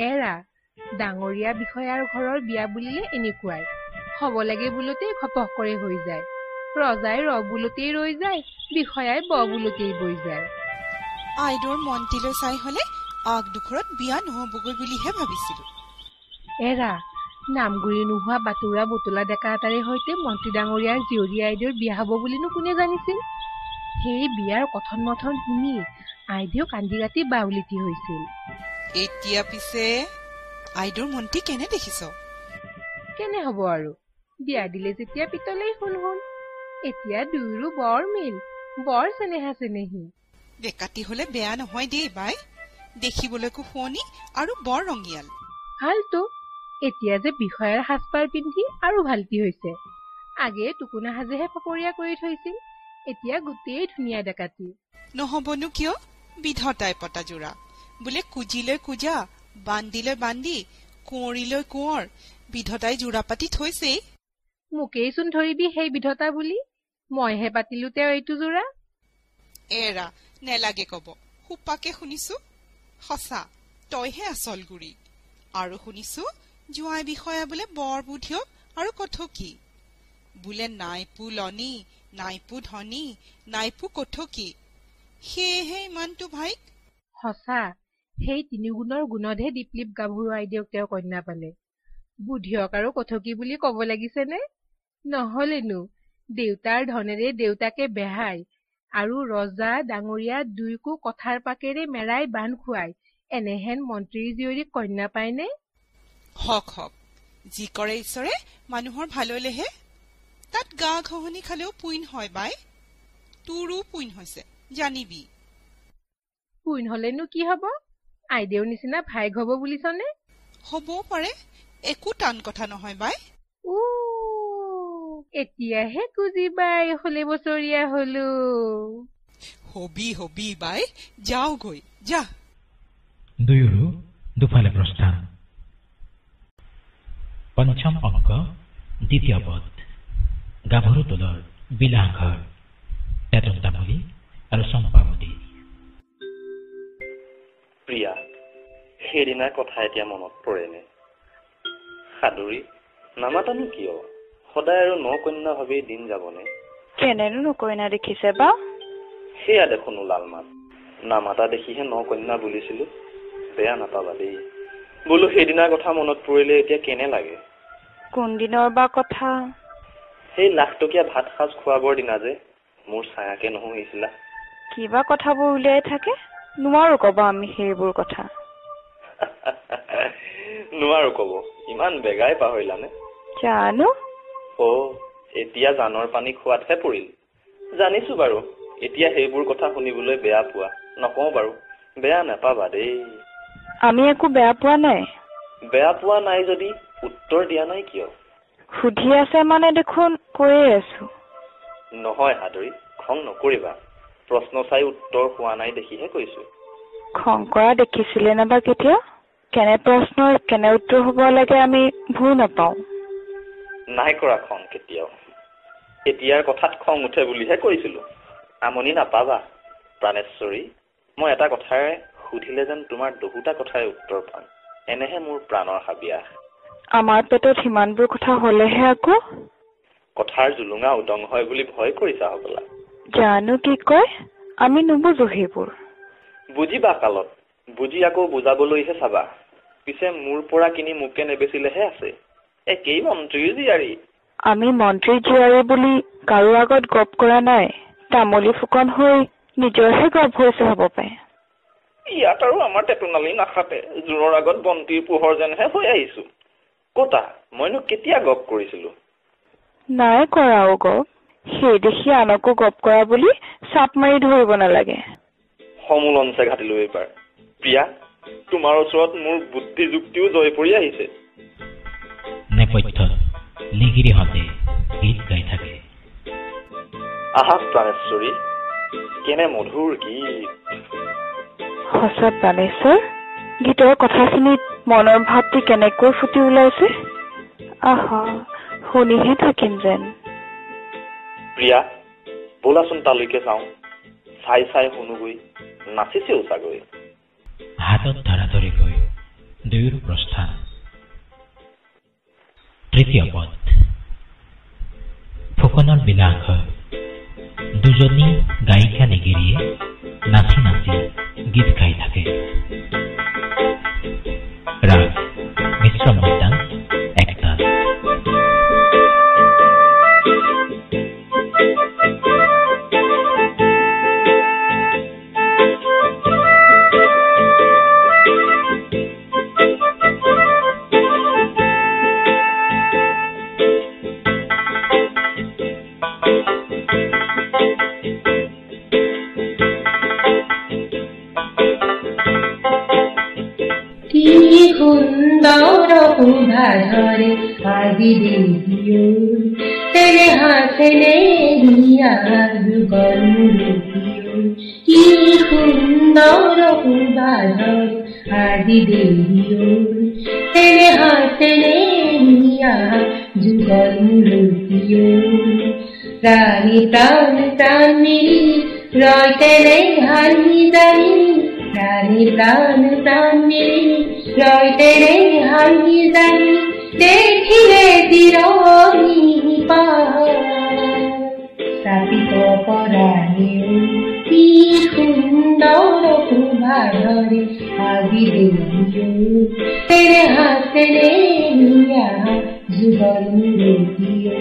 এৰা, ডাঙৰীয়া বিষয়াৰ ঘৰৰ বিয়া বুলিলে এনেকুৱাই। হব লাগে বোলোতেই ঘপহ কৰে হৈ যায়। ৰজাই ৰ বোলোতেই ৰৈ যায়, বিষয়াই ব বোলোতেই বৈ যায়। আইদেউৰ মন্ত্ৰীলৈ চাই হলে আগদুখৰত বিয়া নহবগৈ বুলিহে ভাবিছিলো। এৰা, নামগুৰি নোহোৱা বাতুৰা বতলা ডেকা এটাৰে সৈতে মন্ত্ৰী ডাঙৰীয়াৰ জীয়ৰী আইদেউৰ বিয়া হব বুলিনো কোনে জানিছিল? সেই বিয়াৰ কথন মথন শুনি আইদেউ কান্দি কাটি বাউলিটি হৈছিল। এতিয়া পিছে আইদেউৰ মন্ত্ৰী কেনে দেখিছ? কেনে হব আৰু, বিয়া দিলে যেতিয়া পিতলেই শুন শুন। এতিয়া দুয়োৰো বৰ মিল, বৰ চেনেহা চেনেহী। ডেকাটি হলে বেয়া নহয় দেই বাই, দেখিবলৈকো শুৱনি আৰু বৰ ৰঙিয়াল। ভালতো, এতিয়া যে বিষয়াৰ সাজপাৰ পিন্ধি আৰু ভালটি হৈছে। আগে টুকুনা সাজেহে ফপৰীয়া কৰি থৈছিল, এতিয়া গোটেই ধুনীয়া ডেকাটি। নহবনো কিয়, বিধতাই পতা যোৰা। বোলে কুজিলৈ কুজা, বান্দিলৈ বান্দি, কুঁৱৰীলৈ কুঁৱৰ, বিধতাই যোৰা পাতি থৈছেই। মোকেই চোন ধৰিবি সেই বিধতা বুলি, মইহে পাতিলো তেওঁ এইটো যোৰা। এৰা, নেলাগে কব, সোপাকে শুনিছো। সঁচা, তইহে আচল গুৰি। আৰু শুনিছো জোঁৱাই বিষয়া বোলে বৰ বুধিয়ক আৰু কথকি। বোলে নাইপো লনি, নাইপো ধনী, নাইপো কথকি, সেয়েহে ইমানটো ভাইক। সঁচা, সেই তিনিগুণৰ গুণতহে দীপলিপ গাভৰু আইদেউক তেওঁ কন্যা পালে। বুধিয়ক আৰু কথকি বুলি কব লাগিছেনে? নহলেনো দেউতাৰ ধনেৰে দেউতাকে বেহাই আৰু ৰজা ডাঙৰীয়া দুইকো কথাৰ পাকেৰে মেৰাই বান্ধ খুৱাই এনেহেন মন্ত্ৰীৰ জীয়ৰীক কন্যা পায়নে? হক হক, যি কৰে ঈশ্বৰে মানুহৰ ভাললেহে। তাত গা ঘহনি খালেও পুইন হয় বাই। তোৰো পুইন হৈছে জানিবি। পুইন হলেনো কি হব? আইদেউৰ নিচিনা ভাইক হব বুলিছনে? হবও পাৰে, একো টান কথা নহয় বাই। এতিয়াহে কুজিবাই হলে বছৰীয়া হলো। হবি হবি বাই, যাও গৈ যা। দুয়োৰো দুফালে প্ৰস্থান। পঞ্চম অংক দ্বিতীয় পদ। গাভৰু তোলৰ বিলাঘৰ। তেতন তামুলী আৰু চম্পাৱতী। প্ৰিয়া, সেইদিনাৰ কথা এতিয়া মনত পৰেনে? সাদৰী নামাতানো কিয়? সদায় আৰু নকন্যা ভাবেই দিন যাবনে? কেনেনো নকন্যা দেখিছে বা? সেয়া দেখোন ওলাল মাত। নামাতা দেখিহে নকন্যা বুলিছিলো। বেয়া নাপাবা দেই। বোলো সেইদিনাৰ কথা মনত পৰিলে এতিয়া কেনে লাগে? কোন দিনৰ বা কথা? সেই লাখটকীয়া ভাত সাজ খোৱাবৰ দিনা যে মোৰ ছায়াকে নহৈছিলা। কিবা কথাবোৰ উলিয়াই থাকে, নোৱাৰো কব আমি সেইবোৰ কথা। নোৱাৰো কব, ইমান বেগাই পাহৰিলানে? জানো। এতিয়া জানৰ পানী খোৱাতহে পৰিল। জানিছো বাৰু, এতিয়া সেইবোৰ কথা শুনিবলৈ বেয়া পোৱা। নকওঁ বাৰু, বেয়া নাপাবা দেই। আমি একো বেয়া পোৱা নাই। বেয়া পোৱা নাই যদি উত্তৰ দিয়া নাই কিয়? সুধি আছে মানে দেখোন কৈয়ে আছো। নহয় হাদৰী, খং নকৰিবা। প্ৰশ্ন চাই উত্তৰ হোৱা নাই দেখিহে কৈছো। খং কৰা দেখিছিলে নাবা কেতিয়া? কেনে প্ৰশ্নৰ কেনে উত্তৰ হব লাগে আমি ভুল নাপাও। নাই কৰা খং কেতিয়াও। এতিয়াৰ কথাত খং উঠে বুলিহে কৈছিলো। আমনি নাপাবা প্ৰাণেশ্বৰী। মই এটা কথাৰে সুধিলে যেন তোমাৰ দুটা কথাই উত্তৰ পাম এনেহে মোৰ প্ৰাণৰ হাবিয়াস আমাৰ পেটত সিমানবোৰ কথা হলেহে আকৌ কথাৰ জুলুঙা উদং হয় বুলি ভয় কৰিছা হবলা জানো কি কয় আমি নুবুজো সেইবোৰ বুজিবা কালত বুজি আকৌ বুজাবলৈহে চাবা পিছে মোৰ পৰা কিনি মোকে নেবেচিলেহে আছে একেই মন্ত্ৰীৰ জীয়াৰী আমি মন্ত্ৰীৰ জীয়াৰী বুলি কাৰো আগত গপ কৰা নাই তামলি ফুকন হৈ নিজৰহে গপ হৈছে হ'ব পাৰে ইয়াত আৰু আমাৰ টেটুনালি নাখাতে জোৰৰ আগত বন্তিৰ পোহৰ যেনহে হৈ আহিছো কতা মইনো কেতিয়া গপ কৰিছিলো নাই কৰাও গপ সেই দেখি আনকো গপ কৰা বুলি চাপ মাৰি ধৰিব নালাগে সমুলঞ্চে ঘাটিলো এইবাৰ প্ৰিয়া তোমাৰ ওচৰত মোৰ বুদ্ধি যুক্তিও জয় পৰি আহিছে নেপথ্যত লিগিৰিহঁতে গীত গাই থাকে আহা প্ৰাণেশ্বৰী কেনে মধুৰ গীত সঁচা প্ৰাণেশ্বৰ গীতৰ কথাখিনিত মনৰ ভাৱটি কেনেকৈ ফুটি ওলাইছে আহা শুনিহে থাকিম যেন প্ৰিয়া বলাচোন তালৈকে যাওঁ চাই চাই শুনোগৈ নাচিছেও চাগৈ হাতত ধৰাধৰিকৈ দুয়ো প্ৰস্থান তৃতীয় পদ ফুকনৰ বিলাস দুজনী গায়িকা নিগিৰিয়ে নাচি নাচি গীত গাই থাকে ৰাগ মিশ্ৰ মৈদান একতাল ধরে আজি দেখিও তেনে হাসেনে হিয়া যুগল মুরুকিও কি সুন্দর শোভা ধরে আজি দেখিও তেনে হাসেনে হিয়া যুগল মুরুকিও প্রাণী প্রাণ প্রাণ মিলি রয় তেনে হানি জানি প্রাণী প্রাণ প্রাণ মিলি রয় তেনে হানি জানি দেখিলে চিরনি স্থাপিত পরাণেও কি সুন্দর শোভা ধরে আজি দেখিও তেনে হাসেনে হিয়া যুগল মুরুকিও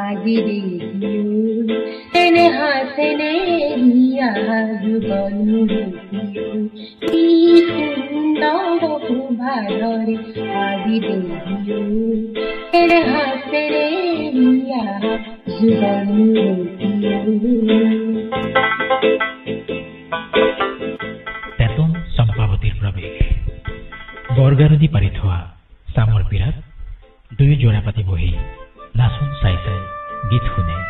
আজি দেখিও তেনে হাসেনে হিয়া যুগল মুরুকিও কি সুন্দর শোভা ধরে আজি দেখিও তেনে হাসেনে হিয়া যুগল মুরুকিও তেতন চম্পাৱতীৰ প্ৰৱেশ বৰগাৰুদি পাৰি থোৱা চামৰ পীৰাত দুয়ো জোৰা পাতি বহি নাচোন চাই চাই গীত শুনে